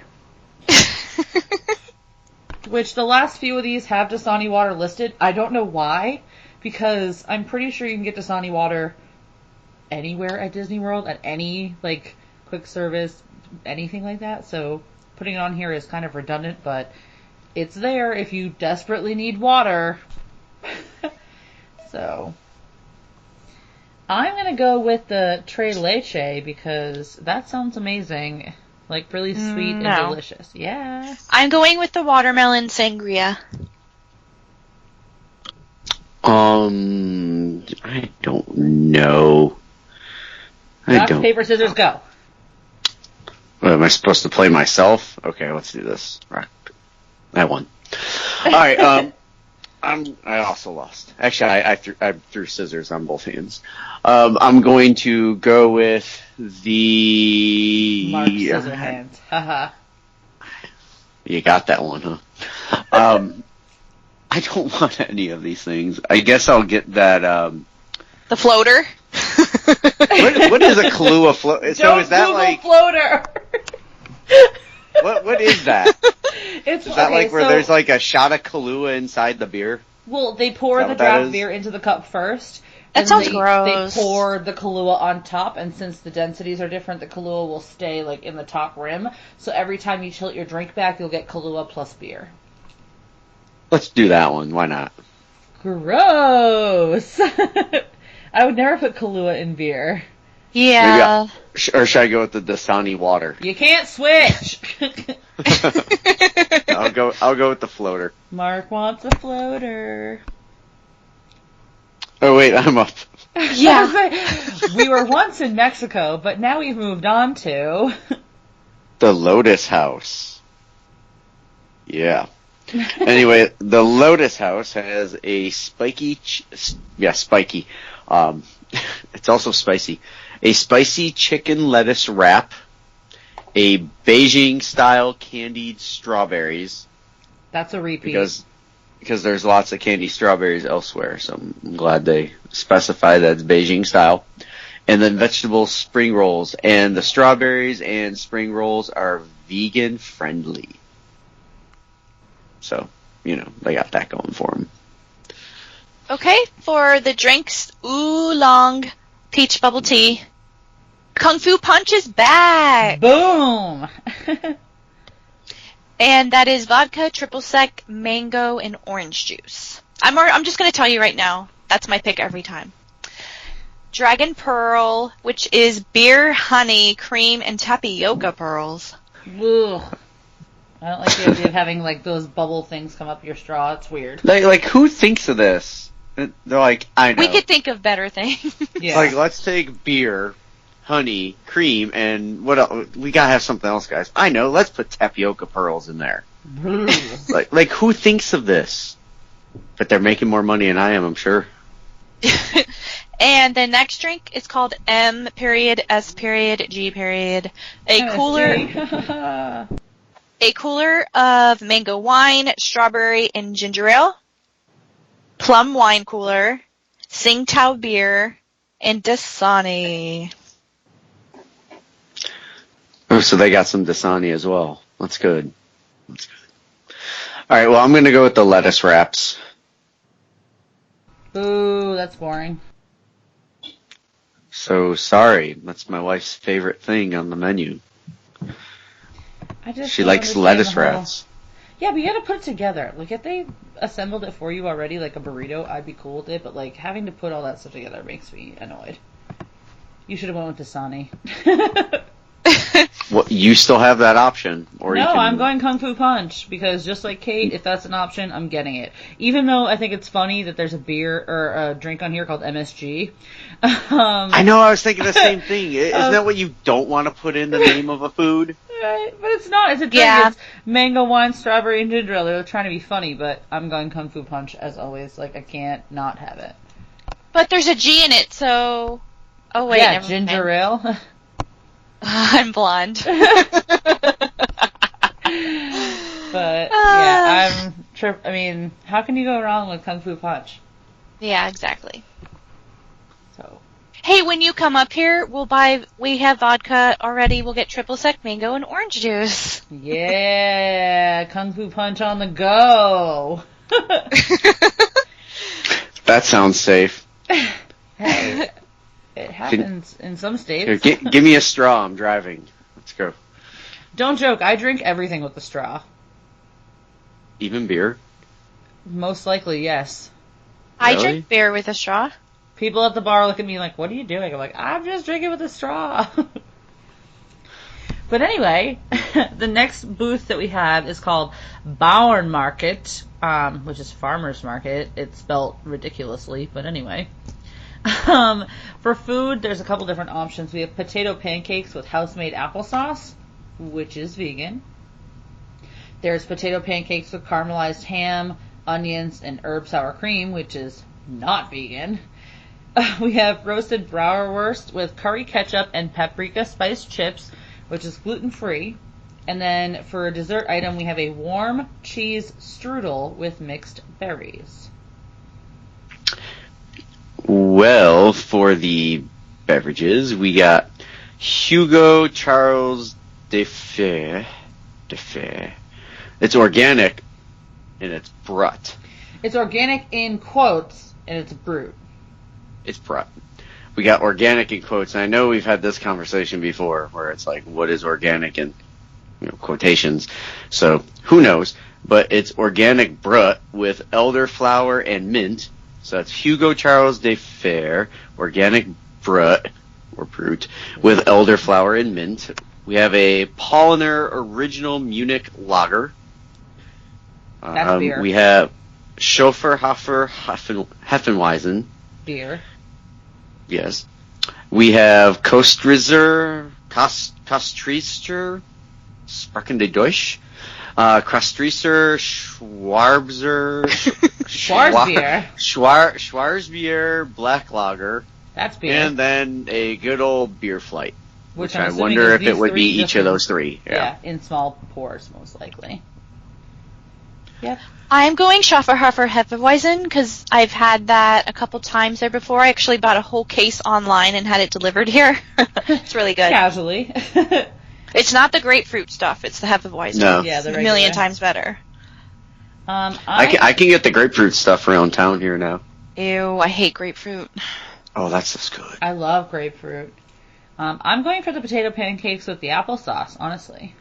Which the last few of these have Dasani water listed. I don't know why, because I'm pretty sure you can get Dasani water anywhere at Disney World, at any, like, quick service, anything like that. So putting it on here is kind of redundant, but it's there if you desperately need water. So I'm going to go with the tres leche because that sounds amazing. Like really sweet and delicious. Yeah. I'm going with the watermelon sangria. I don't know. Rock, paper, scissors, go. What, am I supposed to play myself? Okay, let's do this. Right. I won. All right. I also lost. Actually, I threw scissors on both hands. I'm going to go with the Mark Scissorhands. Haha. You got that one, huh? I don't want any of these things. I guess I'll get that. The floater. What is a Kahlua floater? So is that Google like floater? What is that? Is that like where there's like a shot of Kahlua inside the beer? Well, they pour the draft beer into the cup first. That sounds gross. They pour the Kahlua on top, and since the densities are different, the Kahlua will stay like in the top rim. So every time you tilt your drink back, you'll get Kahlua plus beer. Let's do that one. Why not? Gross. I would never put Kahlua in beer. Yeah. Or should I go with the Dasani water? You can't switch. I'll go with the floater. Mark wants a floater. Oh wait, I'm up. Yeah. We were once in Mexico, but now we've moved on to the Lotus House. Yeah. Anyway, the Lotus House has a spiky. It's also spicy. A spicy chicken lettuce wrap a Beijing-style candied strawberries. That's a repeat. Because there's lots of candy strawberries elsewhere, so I'm glad they specify that it's Beijing style. And then vegetable spring rolls. And the strawberries and spring rolls are vegan friendly. So, they got that going for them. Okay, for the drinks, oolong peach bubble tea. Kung Fu Punch is back! Boom! And that is vodka, triple sec, mango, and orange juice. I'm just going to tell you right now, that's my pick every time. Dragon Pearl, which is beer, honey, cream, and tapioca pearls. Ugh. I don't like the idea of having, those bubble things come up your straw. It's weird. Like who thinks of this? They're like, I know. We could think of better things. Yeah. Let's take beer, honey, cream, and what else? We gotta have something else, guys. I know, let's put tapioca pearls in there. like who thinks of this? But they're making more money than I am, I'm sure. And the next drink is called M.S.G. A cooler of mango wine, strawberry, and ginger ale. Plum wine cooler, Tsingtao beer, and Dasani. Oh, so they got some Dasani as well. That's good. All right, well, I'm going to go with the lettuce wraps. Ooh, that's boring. So sorry, that's my wife's favorite thing on the menu. She likes lettuce wraps. Yeah, but you gotta put it together. If they assembled it for you already, like a burrito, I'd be cool with it, but having to put all that stuff together makes me annoyed. You should have went with Dasani. Well, you still have that option. Or No, you can... I'm going Kung Fu Punch, because just like Kate, if that's an option, I'm getting it. Even though I think it's funny that there's a beer or a drink on here called MSG. I know, I was thinking the same thing. Isn't that what you don't want to put in the name of a food? Right, but it's not. It's a drink. Yeah. It's mango, wine, strawberry, and ginger ale. They're trying to be funny, but I'm going Kung Fu Punch as always. I can't not have it. But there's a G in it, so... Oh, wait. Yeah, never ginger mind. ale. I'm blonde. But yeah, I mean, how can you go wrong with Kung Fu Punch? Yeah, exactly. So. Hey, when you come up here, we have vodka already. We'll get triple sec, mango, and orange juice. Yeah, Kung Fu Punch on the go. That sounds safe. Hey, it happens in some states. Here, give me a straw. I'm driving. Let's go. Don't joke. I drink everything with a straw. Even beer? Most likely, yes. I Really? drink beer with a straw. People at the bar look at me like, what are you doing? I'm like, I'm just drinking with a straw. But anyway, the next booth that we have is called Bauern Market, which is farmer's market. It's spelled ridiculously, but anyway. For food, there's a couple different options. We have potato pancakes with house-made applesauce, which is vegan. There's potato pancakes with caramelized ham, onions, and herb sour cream, which is not vegan. We have roasted bratwurst with curry ketchup and paprika spiced chips, which is gluten-free. And then for a dessert item, we have a warm cheese strudel with mixed berries. Well, for the beverages, we got Hugo Charles de Fer. It's organic, and it's brut. It's organic in quotes, and it's brut. It's brut. We got organic in quotes, and I know we've had this conversation before, where it's like, what is organic in quotations? So, who knows? But it's organic brut with elderflower and mint. So that's Hugo Charles de Fer, organic brut, or brut, with elderflower and mint. We have a Paulaner Original Munich Lager. That's beer. We have Schofferhofer Heffenweisen. Beer. Yes. We have Kostritzer, Sprechende Deutsch. Krastrisser, Schwarbzer, Schwarzbier. Black Lager, That's beer. and then a good old beer flight. Which I'm I assuming wonder is if it these would three, be just each of those three. Yeah, in small pours, most likely. Yep. I'm going Schafferhofer Hefeweizen because I've had that a couple times there before. I actually bought a whole case online and had it delivered here. It's really good. Casually. It's not the grapefruit stuff. It's the Hefeweizen. No. Yeah, the It's a regular. million times better. I can get the grapefruit stuff around town here now. Ew, I hate grapefruit. Oh, that's just good. I love grapefruit. I'm going for the potato pancakes with the applesauce, honestly.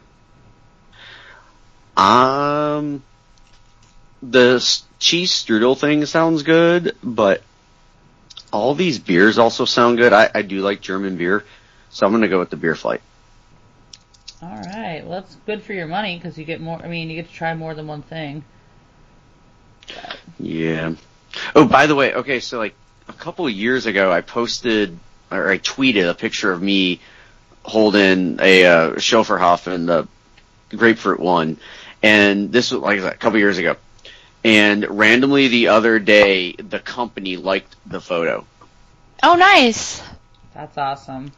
The cheese strudel thing sounds good, but all these beers also sound good. I do like German beer, so I'm going to go with the beer flight. All right. Well, that's good for your money because you get more. I mean, you get to try more than one thing. Yeah. Oh, by the way, okay, so like a couple of years ago, I tweeted a picture of me holding a Schofferhofen, the grapefruit one, and this was like a couple years ago. And randomly the other day, the company liked the photo. Oh, nice. That's awesome.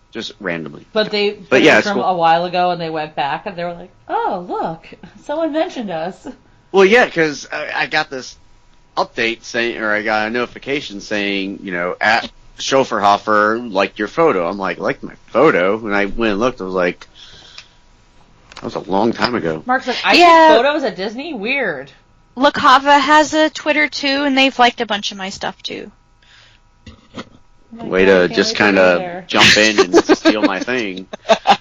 Just randomly. But yeah, it it's was from cool. a while ago, and they went back, and they were like, "Oh, look, someone mentioned us." Well, yeah, because I got this update saying, or I got a notification saying, at Schofferhofer, liked your photo. I'm like, liked my photo? And I went and looked, I was like, that was a long time ago. Mark's like, "I Yeah. take photos at Disney? Weird." La Cava has a Twitter too, and they've liked a bunch of my stuff too. Oh my Way God, I to can't just wait to kind go of there. jump in and steal my thing.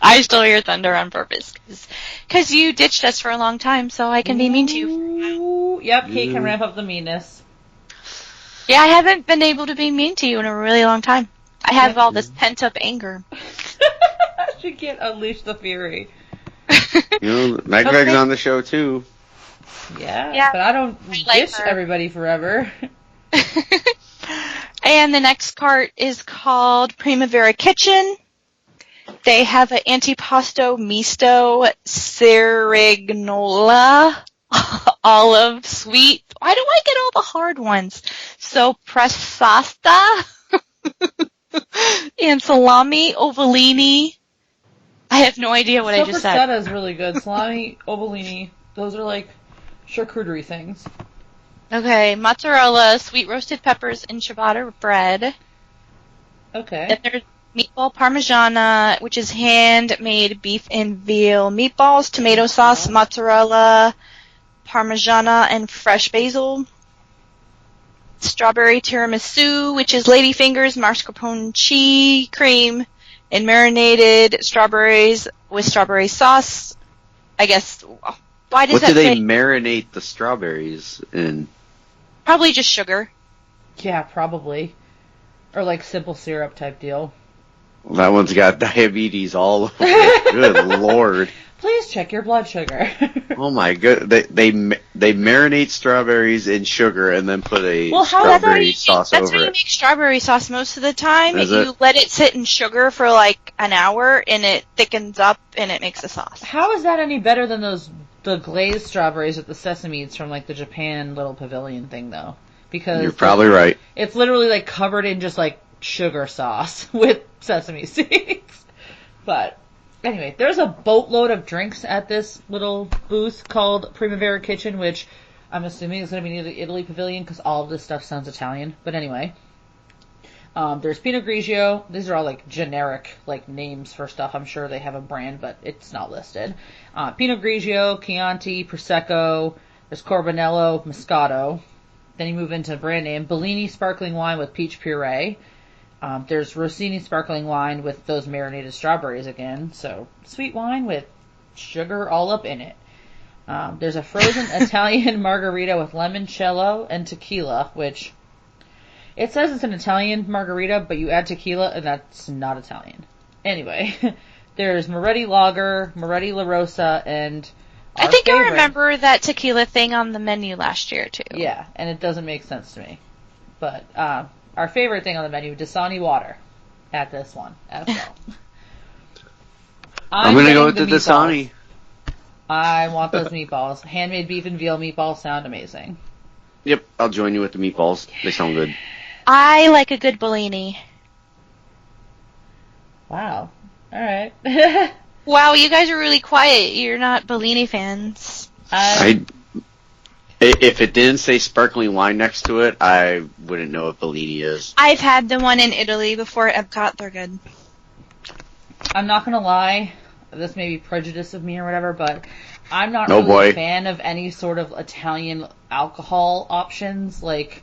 I stole your thunder on purpose because you ditched us for a long time, so I can be mean to you. Ooh, yep, Kate can ramp up the meanness. Yeah, I haven't been able to be mean to you in a really long time. I have all this pent up anger. She can't unleash the fury. Megreg's on the show too. Yeah, but I don't I like dish her. everybody forever. And the next cart is called Primavera Kitchen. They have an antipasto misto serignola olive sweet. Why do I get all the hard ones? So pressasta and salami ovellini. I have no idea what I just said. Sopressata is really good. Salami, ovellini, those are like charcuterie things. Okay, mozzarella, sweet roasted peppers, and ciabatta bread. Okay. Then there's meatball parmigiana, which is handmade beef and veal meatballs, tomato sauce, mozzarella, parmigiana, and fresh basil. Strawberry tiramisu, which is ladyfingers, mascarpone cheese cream, and marinated strawberries with strawberry sauce. I guess, why does What that do they say? marinate the strawberries in? Probably just sugar. Yeah, probably. Or like simple syrup type deal. Well, that one's got diabetes all over it. Good Lord. Please check your blood sugar. Oh my good. They marinate strawberries in sugar and then put a Well, strawberry sauce that's over how you it. make strawberry sauce most of the time. Is You it? let it sit in sugar for like an hour, and it thickens up, and it makes a sauce. How is that any better than the glazed strawberries with the sesames from like the Japan little pavilion thing though? Because You're probably right. it's literally like covered in just like sugar sauce with sesame seeds. But anyway, there's a boatload of drinks at this little booth called Primavera Kitchen, which I'm assuming is going to be near the Italy Pavilion because all of this stuff sounds Italian. But anyway, there's Pinot Grigio. These are all like generic like names for stuff. I'm sure they have a brand, but it's not listed. Pinot Grigio, Chianti, Prosecco. There's Corbonello, Moscato. Then you move into brand name Bellini sparkling wine with peach puree. There's Rossini sparkling wine with those marinated strawberries again. So sweet wine with sugar all up in it. There's a frozen Italian margarita with limoncello and tequila, which it says it's an Italian margarita, but you add tequila and that's not Italian. Anyway, there's Moretti Lager, Moretti La Rosa, and I think favorite. I remember that tequila thing on the menu last year too. Yeah, and it doesn't make sense to me. But our favorite thing on the menu, Dasani water, at this one as well. I'm going to go with getting the meatballs. Dasani. I want those meatballs. Handmade beef and veal meatballs sound amazing. Yep, I'll join you with the meatballs. They sound good. I like a good Bellini. Wow. All right. Wow, you guys are really quiet. You're not Bellini fans. If it didn't say sparkling wine next to it, I wouldn't know what Bellini is. I've had the one in Italy before at Epcot. They're good. I'm not gonna lie. This may be prejudice of me or whatever, but I'm not really a fan of any sort of Italian alcohol options. Like,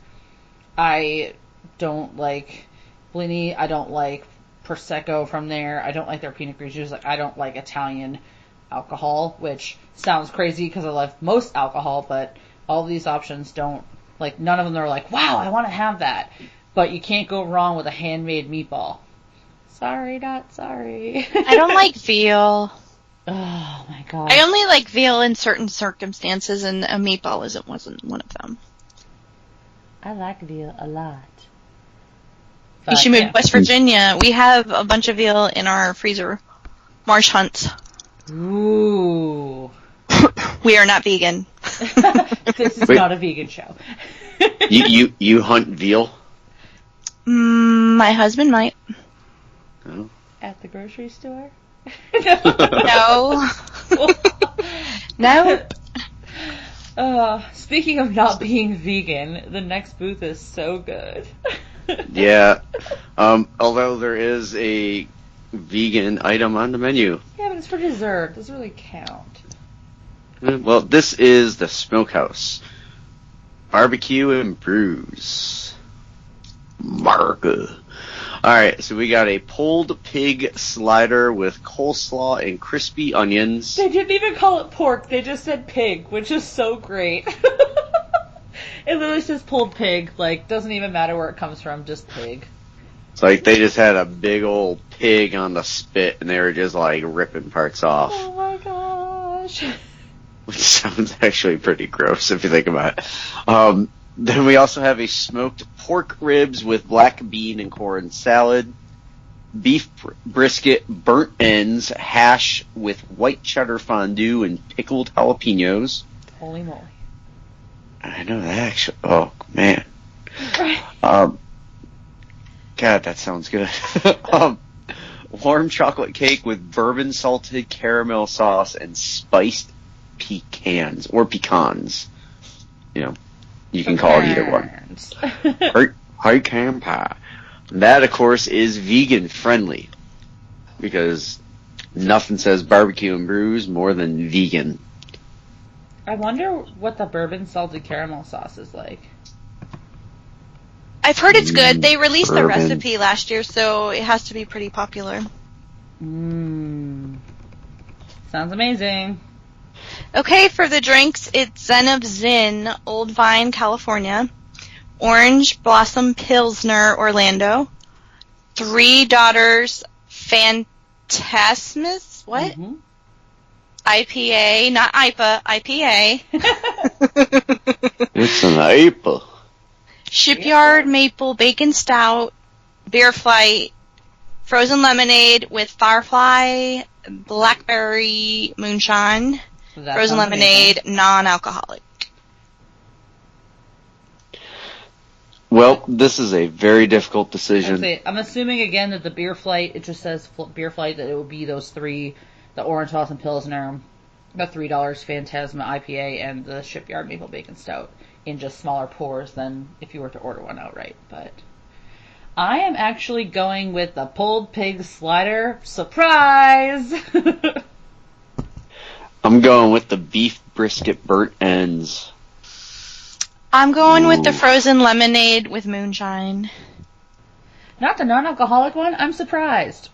I don't like Bellini. I don't like Prosecco from there. I don't like their Pinot Grigios. Like, I don't like Italian alcohol, which sounds crazy because I love most alcohol, but all these options don't, like, none of them are like, wow, I want to have that. But you can't go wrong with a handmade meatball. Sorry, not sorry. I don't like veal. Oh my god. I only like veal in certain circumstances, and a meatball wasn't one of them. I like veal a lot. You should move to West Virginia. We have a bunch of veal in our freezer. Marsh hunts. Ooh. We are not vegan. This is not a vegan show. You hunt veal? My husband might. Oh. At the grocery store? No. No. Speaking of not being vegan, the next booth is so good. Yeah. Although there is a vegan item on the menu. Yeah, but it's for dessert. Doesn't really count. Well, this is the Smokehouse. Barbecue and brews. Marga. Alright, so we got a pulled pig slider with coleslaw and crispy onions. They didn't even call it pork. They just said pig, which is so great. It literally says pulled pig. Like, doesn't even matter where it comes from, just pig. It's like they just had a big old pig on the spit and they were just like ripping parts off. Oh my gosh. Which sounds actually pretty gross if you think about it. Then we also have a smoked pork ribs with black bean and corn salad, beef brisket, burnt ends, hash with white cheddar fondue and pickled jalapenos. Holy moly. I know that actually. Oh, man. God, that sounds good. Warm chocolate cake with bourbon salted caramel sauce and spiced pecans or pecans. You know, you can call it either one. Pecan pie. That, of course, is vegan friendly because nothing says barbecue and brews more than vegan. I wonder what the bourbon salted caramel sauce is like. I've heard it's good. They released the Bourbon. recipe last year, so it has to be pretty popular. Mmm. Sounds amazing. Okay, for the drinks, it's Zen of Zin, Old Vine, California. Orange Blossom Pilsner, Orlando. Three Daughters Phantasmus, what? Mm-hmm. IPA, not IPA, IPA. It's an IPA. Shipyard Maple Bacon Stout, Beer Flight, Frozen Lemonade with Firefly, Blackberry Moonshine, Frozen Lemonade, non-alcoholic. Well, this is a very difficult decision. I'm assuming again that the beer flight, it just says beer flight, that it would be those three, the Orange Blossom Pilsner, the $3 Phantasma IPA, and the Shipyard Maple Bacon Stout in just smaller pours than if you were to order one outright. But I am actually going with the pulled pig slider. Surprise! I'm going with the beef brisket burnt ends. I'm going with the Frozen Lemonade with Moonshine. Not the non-alcoholic one? I'm surprised.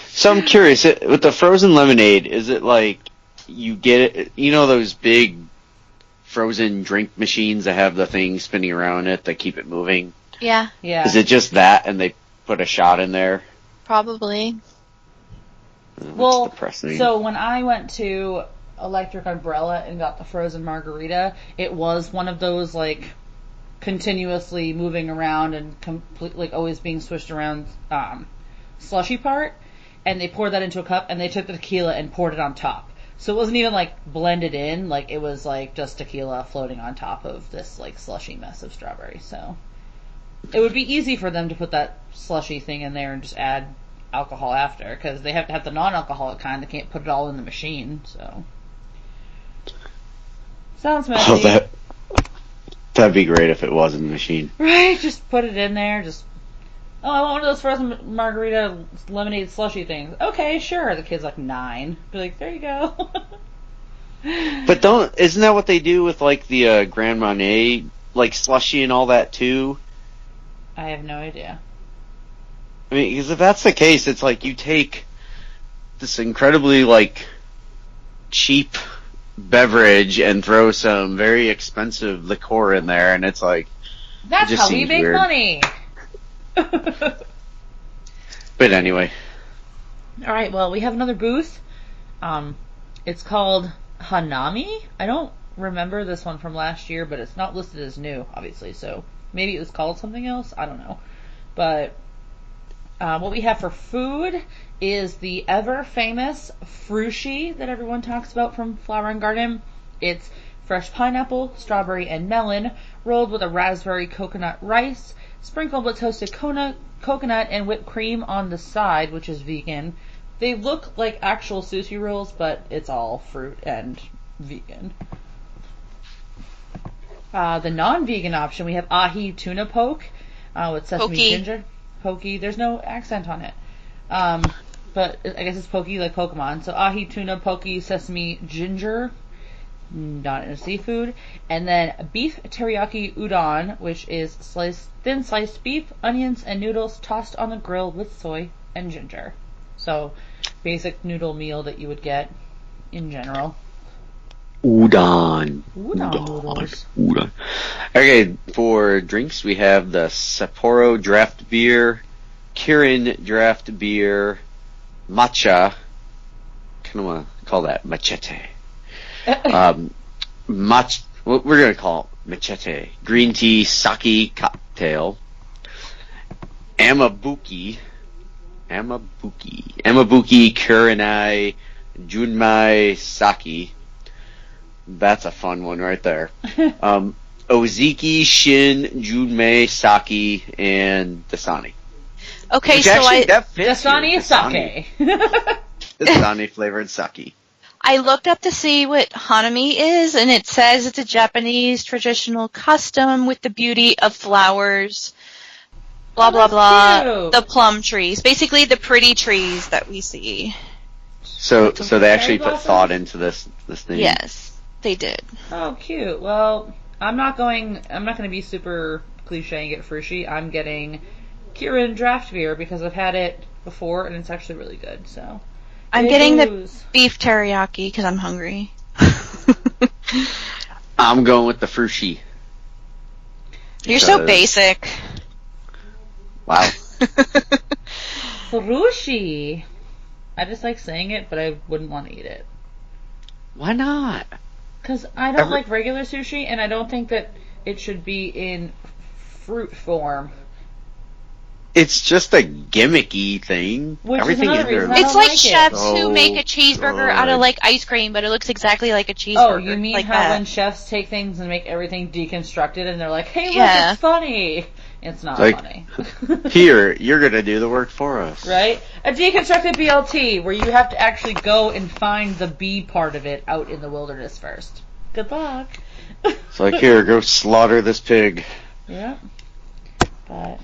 So I'm curious, with the frozen lemonade, is it like you get it, you know those big frozen drink machines that have the thing spinning around it that keep it moving? Yeah. Yeah. Is it just that and they put a shot in there? Probably. Well, depressing. so when I went to Electric Umbrella and got the frozen margarita, it was one of those like continuously moving around and like always being swished around slushy part, and they poured that into a cup and they took the tequila and poured it on top. So it wasn't even like blended in, like it was like just tequila floating on top of this like slushy mess of strawberry. So It would be easy for them to put that slushy thing in there and just add alcohol after, because they have to have the non-alcoholic kind. They can't put it all in the machine, so. Sounds messy. Oh, that'd be great if it was in the machine. Right, just put it in there, I want one of those frozen margarita lemonade slushy things. Okay, sure. The kid's like 9. Be like, there you go. But isn't that what they do with like the Grand Marnier, like slushy and all that too? I have no idea. I mean, because if that's the case, it's like you take this incredibly like cheap beverage and throw some very expensive liqueur in there, and it's like that's just how we make weird. Money. But anyway, all right. Well, we have another booth. It's called Hanami. I don't remember this one from last year, but it's not listed as new, obviously. So maybe it was called something else. I don't know. But what we have for food is the ever famous frushi that everyone talks about from Flower and Garden. It's fresh pineapple, strawberry, and melon rolled with a raspberry coconut rice, sprinkled with toasted coconut and whipped cream on the side, which is vegan. They look like actual sushi rolls, but it's all fruit and vegan. The non-vegan option, we have ahi tuna poke with sesame ginger. Pokey. There's no accent on it. But I guess it's pokey like Pokemon. So ahi tuna poke sesame ginger. Not in a seafood. And then beef teriyaki udon, which is thin sliced beef, onions, and noodles tossed on the grill with soy and ginger. So, basic noodle meal that you would get in general. Udon noodles. Udon. Okay, for drinks we have the Sapporo draft beer, Kirin draft beer, matcha. Kind of want to call that machete. What we're gonna call it machete. Green tea sake cocktail. Amabuki Kurenai Junmai Sake. That's a fun one right there. Oziki Shin Junmei Sake and Dasani. Okay, Which so that fits Dasani here. is sake. Dasani flavored sake. I looked up to see what hanami is, and it says it's a Japanese traditional custom with the beauty of flowers, blah, blah, blah, cute. the plum trees. Basically the pretty trees that we see. So they actually cherry put thought into this thing. Yes, they did. Oh, cute. Well, I'm not going to be super cliche and get frushi. I'm getting Kirin draft beer because I've had it before and it's actually really good, so. I'm getting the beef teriyaki because I'm hungry. I'm going with the frushi. You're so basic. Wow. Frushi. I just like saying it, but I wouldn't want to eat it. Why not? Because I don't like regular sushi, and I don't think that it should be in fruit form. It's just a gimmicky thing. Which Everything is another in there. reason I It's don't like like chefs it. who make a cheeseburger out of like ice cream, but it looks exactly like a cheeseburger. Oh, you mean like how that. when chefs take things and make everything deconstructed and they're like, hey, look, Yeah. it's funny. It's not Like, funny. Here, you're gonna do the work for us. Right? A deconstructed BLT where you have to actually go and find the B part of it out in the wilderness first. Good luck. It's like, here, go slaughter this pig. Yeah. But,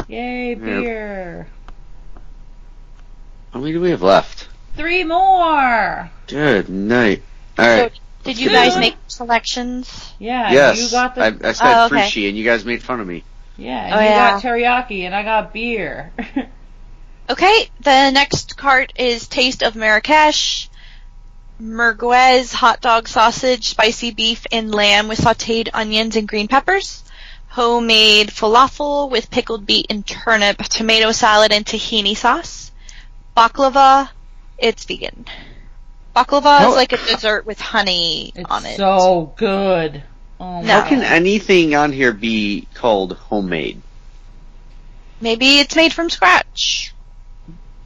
yay, beer. How many do we have left? 3 more! Good night. Alright. So, did you guys make selections? Yeah, Yes. you got the... I said okay. frushi and you guys made fun of me. Yeah, and Oh, you yeah. got teriyaki and I got beer. Okay, the next cart is Taste of Marrakesh. Merguez hot dog sausage, spicy beef and lamb with sauteed onions and green peppers. Homemade falafel with pickled beet and turnip, tomato salad and tahini sauce. Baklava, it's vegan. Baklava is like a dessert with honey on it. It's so good. Oh my No. How can anything on here be called homemade? Maybe it's made from scratch.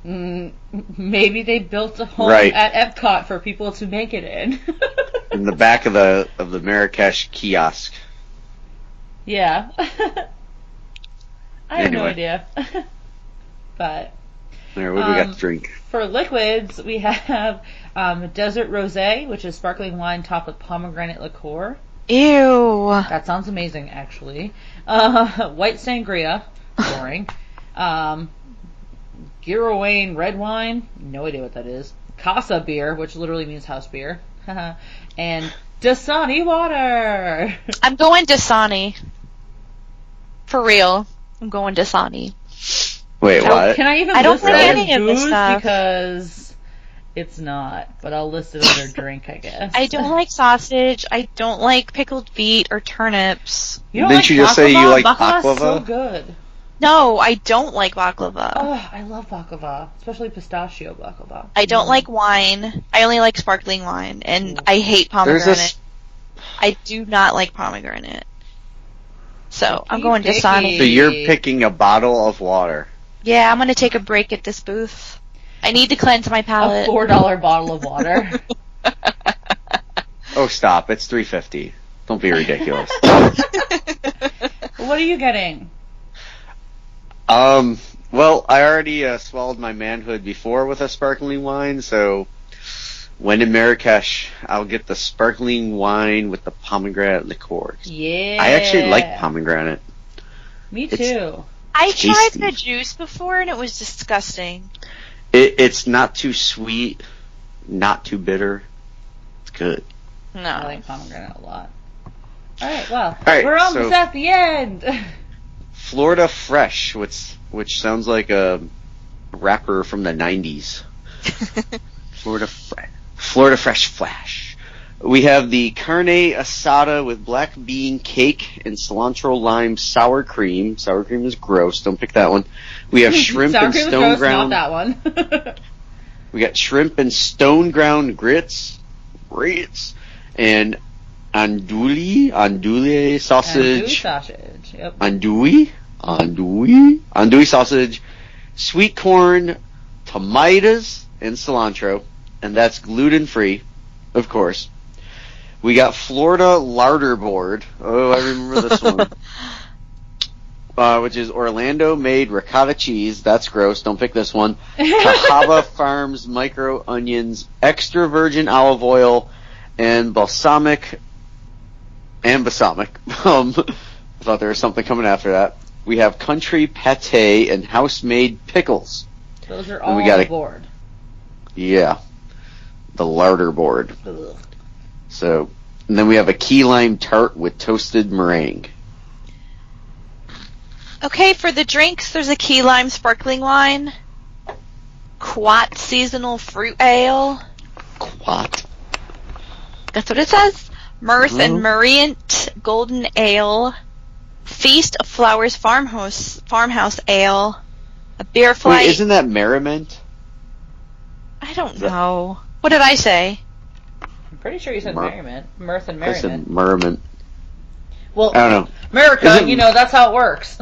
Maybe they built a home Right. at Epcot for people to make it in. In the back of the Marrakesh kiosk. Yeah. I have no Anyway. idea. But There, what do we got to drink? for liquids, we have Desert Rosé, which is sparkling wine topped with pomegranate liqueur. Ew. That sounds amazing, actually. White Sangria. Boring. Girawane red wine. No idea what that is. Casa beer, which literally means house beer. And Dasani water. I'm going Dasani. For real. I'm going Dasani. Wait, what? Can I even I don't list like it any as of this booze? stuff. Because it's not. But I'll list it as a drink, I guess. I don't like sausage. I don't like pickled beet or turnips. You don't Didn't like you just say baklava? you like Baklava's baklava? so good. No, I don't like baklava. Oh, I love baklava. Especially pistachio baklava. I don't like wine. I only like sparkling wine. And I hate There's pomegranate. this. I do not like pomegranate. So, I'm going Picky. Dasani. So you're picking a bottle of water. Yeah, I'm going to take a break at this booth. I need to cleanse my A palate. $4 bottle of water. Oh, stop! It's $3.50. Don't be ridiculous. What are you getting? Well, I already swallowed my manhood before with a sparkling wine, so when in Marrakesh, I'll get the sparkling wine with the pomegranate liqueur. Yeah. I actually like pomegranate. Me It's- too. I tried tasty. the juice before and it was disgusting. It's not too sweet, not too bitter. It's good. I No. like pomegranate a lot. Alright, well, right, we're almost so- at the end. Florida Fresh, which sounds like a rapper from the 90s. Florida Fresh Flash. We have the carne asada with black bean cake and cilantro lime sour cream. Sour cream is gross. Don't pick that one. We have shrimp Sour and cream is stone gross, ground. not that one. We got shrimp and stone ground grits, and andouille sausage. sausage. Yep. Andouille sausage, sweet corn, tomatoes, and cilantro, and that's gluten free, of course. We got Florida larder board. Oh, I remember this one. Which is Orlando made ricotta cheese. That's gross. Don't pick this one. Cahaba Farms micro onions, extra virgin olive oil, and balsamic. I thought there was something coming after that. We have country pate and house-made pickles. Those are And we all got on a- board. Yeah, the larder board. Ugh. So, and then we have a key lime tart with toasted meringue. Okay, for the drinks, there's a key lime sparkling wine, Quat seasonal fruit ale. What? That's what it says. Mirth and Oh. Marient golden ale, Feast of Flowers farmhouse ale, a beer flight. Wait, isn't that merriment? I don't know. What did I say? I'm pretty sure you said Mer- merriment. Mirth and I merriment. said merriment. Well, I don't know. America, Isn't- you know, that's how it works.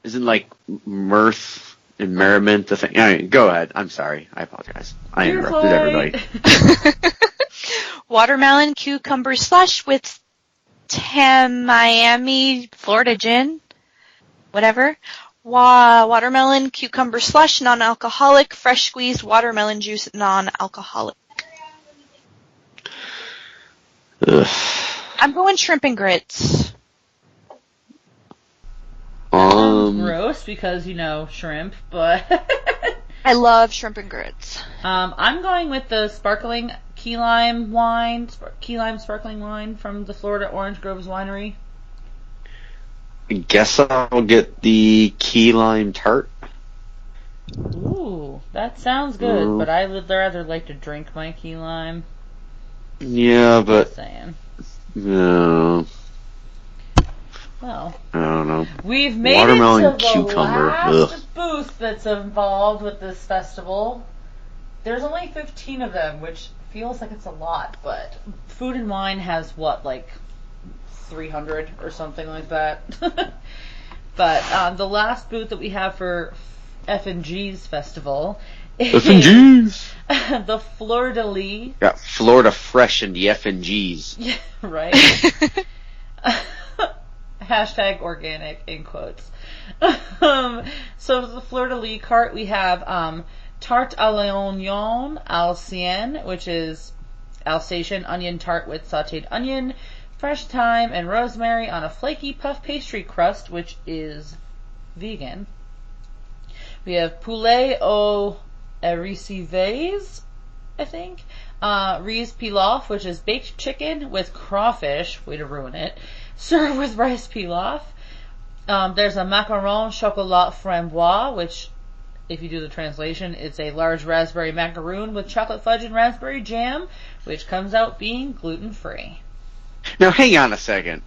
Isn't like mirth and merriment the thing? Anyway, go ahead. I'm sorry. I apologize. I Beer interrupted everybody. flight. Watermelon cucumber slush with Miami, Florida gin. Whatever. Watermelon cucumber slush, non-alcoholic. Fresh squeezed watermelon juice, non-alcoholic. Ugh. I'm going shrimp and grits. Gross because, you know, shrimp, but I love shrimp and grits. I'm going with the sparkling key lime sparkling wine from the Florida Orange Groves Winery. I guess I'll get the key lime tart. Ooh, that sounds good, Ooh. but I would rather like to drink my key lime. Yeah, but Just saying. no, Well, I don't know. we've made Watermelon it to the cucumber, last ugh. booth that's involved with this festival. There's only 15 of them, which feels like it's a lot, but Food and Wine has what, like 300 or something like that. But the last booth that we have for F&G's festival is F&G's. the Fleur de Lis. Got Florida Fresh and the F&G's. Yeah, right. Hashtag organic in quotes. So the fleur-de-lis cart, we have tarte à l'oignon Alsacien, which is Alsatian onion tart with sautéed onion, fresh thyme, and rosemary on a flaky puff pastry crust, which is vegan. We have poulet au riz, I think. Riz pilaf, which is baked chicken with crawfish. Way to ruin it. Served with rice pilaf. There's a macaron chocolat framboise, which, if you do the translation, it's a large raspberry macaroon with chocolate fudge and raspberry jam, which comes out being gluten-free. Now, hang on a second.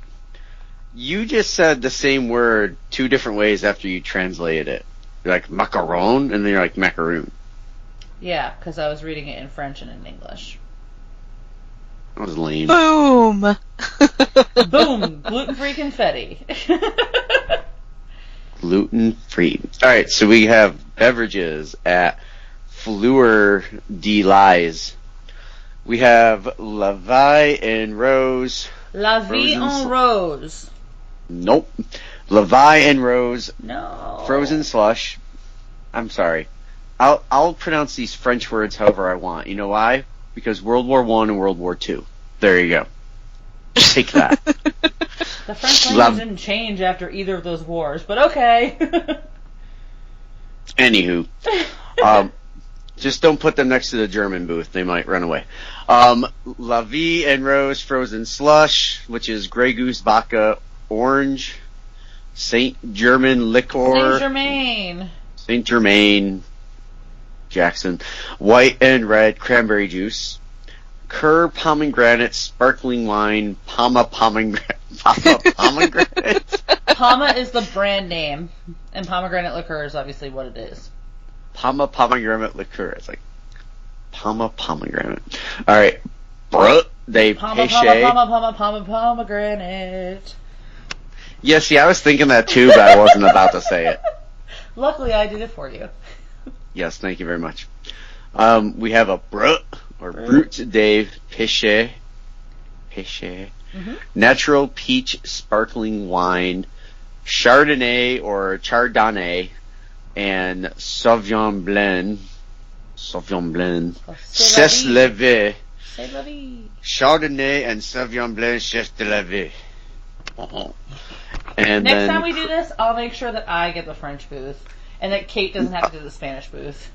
You just said the same word two different ways after you translated it. You're like macaron, and then you're like macaroon. Yeah, because I was reading it in French and in English. That was lame. Boom! Boom! Gluten-free confetti. Gluten-free. Alright, so we have beverages at Fleur de Lis. We have La Vie and Rose. La Vie en Rose. Nope. La Vie and Rose. No. Frozen slush. I'm sorry. I'll pronounce these French words however I want. You know why? Because World War I and World War II. There you go. Take that. The French language didn't change after either of those wars, but okay. Anywho. Just don't put them next to the German booth. They might run away. La Vie and Rose Frozen Slush, which is Grey Goose Vodka Orange. Saint Germain Liquor. Saint Germain. Jackson. White and red cranberry juice. Cur pomegranate sparkling wine. Pomegranate. Pama is the brand name, and pomegranate liqueur is obviously what it is. Pomegranate liqueur. It's like pomegranate. All right, Pomegranate. Yeah, see, I was thinking that too, but I wasn't about to say it. Luckily, I did it for you. Yes, thank you very much. We have a Brut de Pêche. Mm-hmm. Natural peach sparkling wine, Chardonnay or Chardonnay, and Sauvignon Blanc. C'est la vie. Chardonnay and Sauvignon Blanc, c'est la vie. And next time we do this, I'll make sure that I get the French booth, and that Kate doesn't have to do the Spanish booth.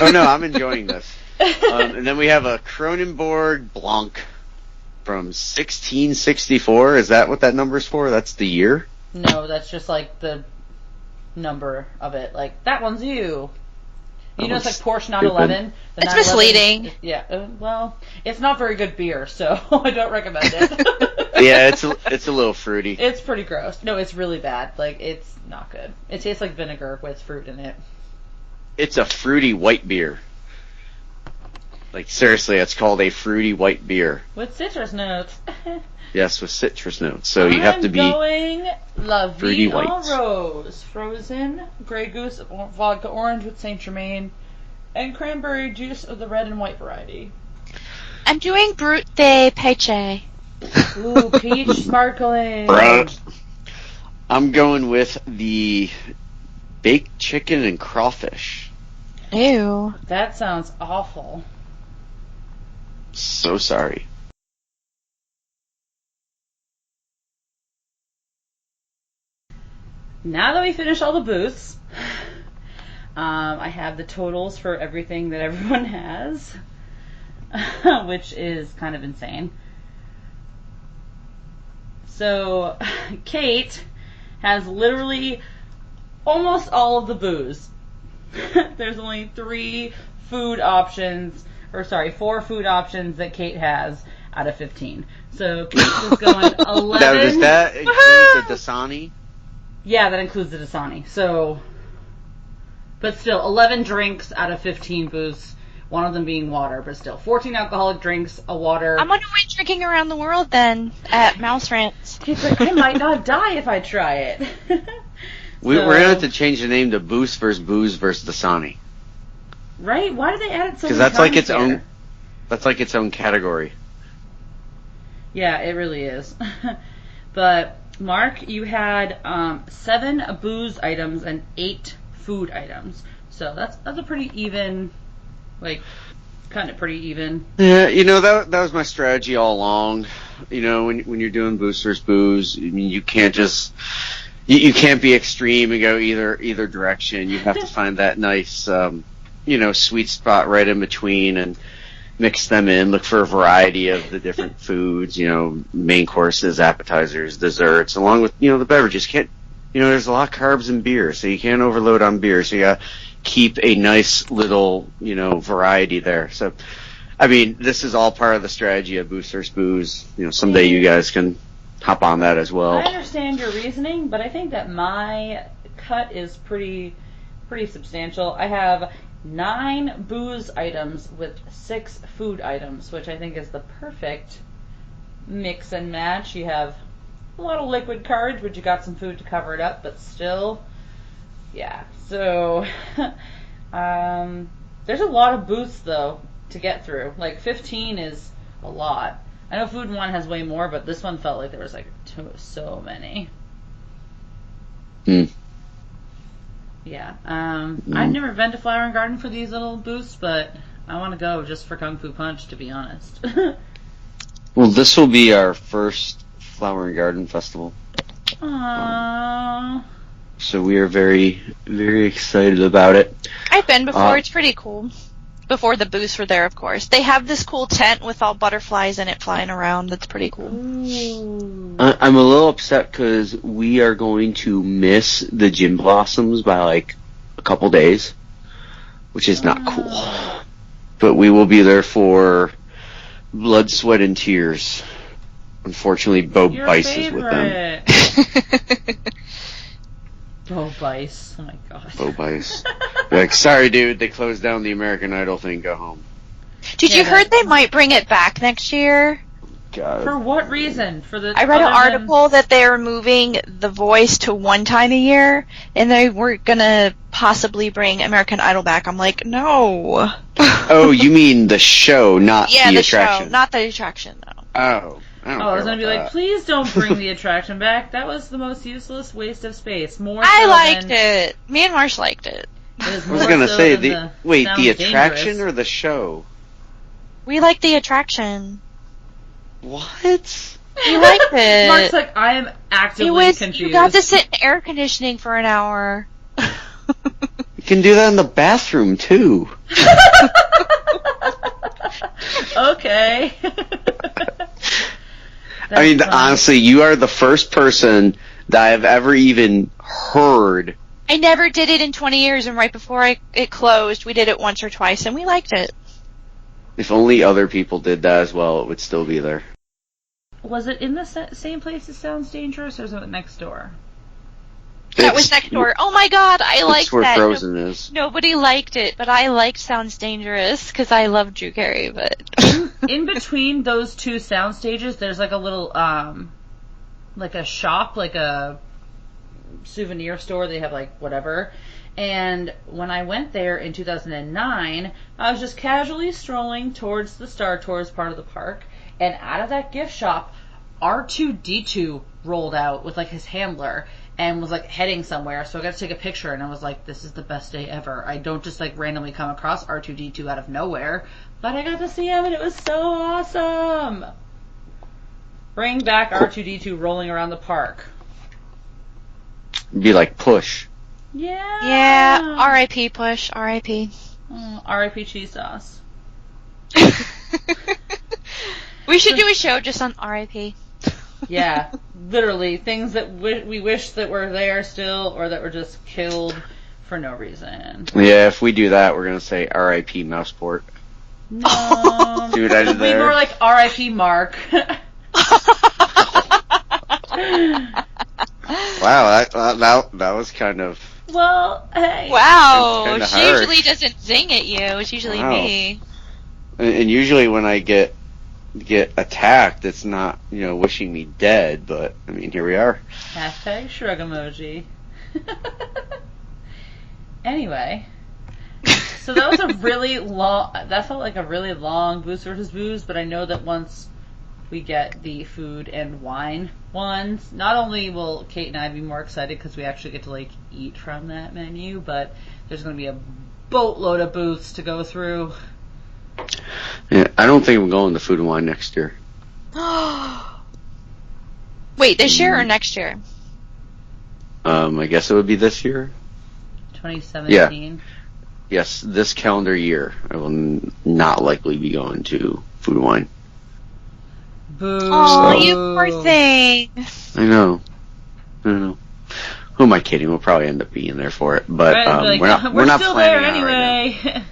Oh no, I'm enjoying this. And then we have a Kronenbourg Blanc from 1664. Is that what that number's for? That's the year? No, that's just like the number of it. Like, that one's you. You know, it's like Porsche 911. It's misleading. Yeah, well, it's not very good beer, so I don't recommend it. Yeah, it's a little fruity. It's pretty gross. No, it's really bad. Like, it's not good. It tastes like vinegar with fruit in it. It's a fruity white beer. Like, seriously, it's called a fruity white beer. With citrus notes. Yes, with citrus notes. So you have to be going La fruity Vie en whites. Rose. Frozen Grey Goose vodka orange with Saint Germain. And cranberry juice of the red and white variety. I'm doing Brut de Pêche. Ooh, peach sparkling. Bruh. I'm going with the baked chicken and crawfish. Ew. That sounds awful. So sorry. Now that we finished all the booths, I have the totals for everything that everyone has, which is kind of insane. So, Kate has literally almost all of the booze. There's only 4 food options that Kate has out of 15. So, Kate is going 11. Now, does that include the Dasani? Yeah, that includes the Dasani. So, but still, 11 drinks out of 15 booths. One of them being water, but still, 14 alcoholic drinks, a water. I'm on my way drinking around the world then at Mouse Rants. Kate's like, I might not die if I try it. We're going to have to change the name to Boost versus Booze versus Dasani. Right? Why do they add it so many Because that's like its here? own. That's like its own category. Yeah, it really is. But Mark, you had 7 booze items and 8 food items. So that's a pretty even, kind of pretty even. Yeah, that was my strategy all along. When you're doing booze versus booze, I mean, you can't just you can't be extreme and go either direction. You have to find that nice sweet spot right in between and mix them in. Look for a variety of the different foods. Main courses, appetizers, desserts, along with the beverages. There's a lot of carbs in beer, so you can't overload on beer. So you got to keep a nice little variety there. So, I mean, this is all part of the strategy of Booze versus Booze. Someday you guys can hop on that as well. I understand your reasoning, but I think that my cut is pretty substantial. I have 9 booze items with 6 food items, which I think is the perfect mix and match. You have a lot of liquid courage, but you got some food to cover it up, but still, yeah. So, there's a lot of booths, though, to get through. 15 is a lot. I know Food and Wine has way more, but this one felt like there was, so many. Yeah. I've never been to Flower and Garden for these little booths, but I want to go just for Kung Fu Punch, to be honest. Well, this will be our first Flower and Garden Festival. Aww. So we are very, very excited about it. I've been before. It's pretty cool. Before the booths were there, of course. They have this cool tent with all butterflies in it flying around. That's pretty cool. I'm a little upset because we are going to miss the gin blossoms by a couple days, which is not cool. But we will be there for Blood, Sweat, and Tears. Unfortunately, Bo Bice is with them. Bo Bice. Oh my god. Bo Bice. Sorry, dude, they closed down the American Idol thing. Go home. Did you heard they might bring it back next year? God. For what reason? I read an article that they were moving The Voice to one time a year, and they were gonna possibly bring American Idol back. I'm like, no. Oh, you mean the show, not the attraction? Show, not the attraction. No. Oh. I was going to be please don't bring the attraction back. That was the most useless waste of space. I liked it. Me and Marsh liked it. I was going to say, the attraction dangerous. or the show? We liked the attraction. What? We liked it. Mark's like, I am actively confused. You got to sit in air conditioning for an hour. You can do that in the bathroom, too. Okay. I mean, honestly, you are the first person that I've ever even heard. I never did it in 20 years, and right before it closed, we did it once or twice, and we liked it. If only other people did that as well, it would still be there. Was it in the same place as Sounds Dangerous, or was it next door? That was next door. Oh my god, I liked that. That's where Frozen is. Nobody liked it, but I liked Sounds Dangerous because I love Drew Carey. But in between those two sound stages, there's a little, a shop, a souvenir store. They have whatever. And when I went there in 2009, I was just casually strolling towards the Star Tours part of the park, and out of that gift shop, R2-D2 rolled out with his handler. And was heading somewhere, so I got to take a picture, and I was like, this is the best day ever. I don't just randomly come across R2-D2 out of nowhere, but I got to see him, and it was so awesome. Bring back R2-D2 rolling around the park. It'd be like Push. Yeah. Yeah, R.I.P. Push, R.I.P. Oh, R.I.P. cheese sauce. We should do a show just on R.I.P. Yeah, literally, things that we wish that were there still, or that were just killed for no reason. Yeah, if we do that, we're going to say R.I.P. MousePort. No. See what I did there? Be more like R.I.P. Mark. Wow, that was kind of... Well, hey. Wow, she harsh. usually doesn't zing at you. It's usually me. And usually when I get attacked, it's not, wishing me dead, but, I mean, here we are. Hashtag shrug emoji. Anyway. So that was that felt like a really long Booze versus Booze, but I know that once we get the food and wine ones. Not only will Kate and I be more excited because we actually get to like eat from that menu, but there's going to be a boatload of booths to go through. Yeah, I don't think I'm going to food and wine next year. Wait, this year or next year? I guess it would be this year. 2017. Yes, this calendar year, I will not likely be going to food and wine. Boo. Oh, you poor thing. I know. Who am I kidding? We'll probably end up being there for it, but Like, we're not still planning there on it anyway. right now.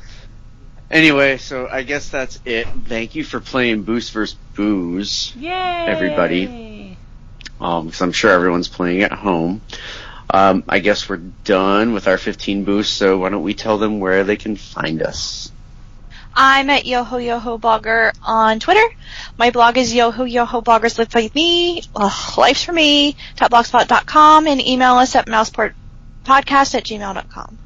Anyway, so I guess that's it. Thank you for playing Boost vs. Booze, Yay! everybody. Because I'm sure everyone's playing at home. I guess we're done with our 15 boosts, so why don't we tell them where they can find us? I'm at YoHoYoHoBlogger on Twitter. My blog is YoHoYoHoBloggers Live With Me, Life's For Me, .blogspot.com, and email us at mouseportpodcast@gmail.com.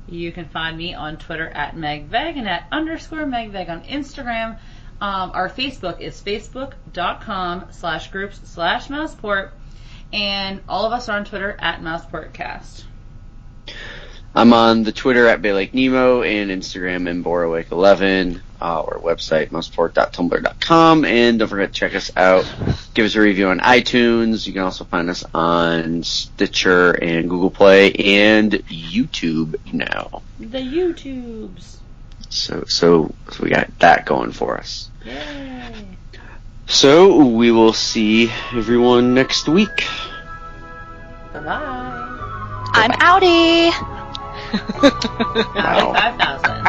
You can find me on Twitter at MegVeg and at _MegVeg on Instagram. Our Facebook is facebook.com/groups/Mouseport. And all of us are on Twitter at MousePortcast. I'm on the Twitter at BayLakeNemo and Instagram MBorowake11. Our website, mouseport.tumblr.com. And don't forget to check us out. Give us a review on iTunes. You can also find us on Stitcher and Google Play and YouTube now. The YouTubes. So we got that going for us. Yay. So we will see everyone next week. Bye-bye. I'm outie. Wow. 5,000.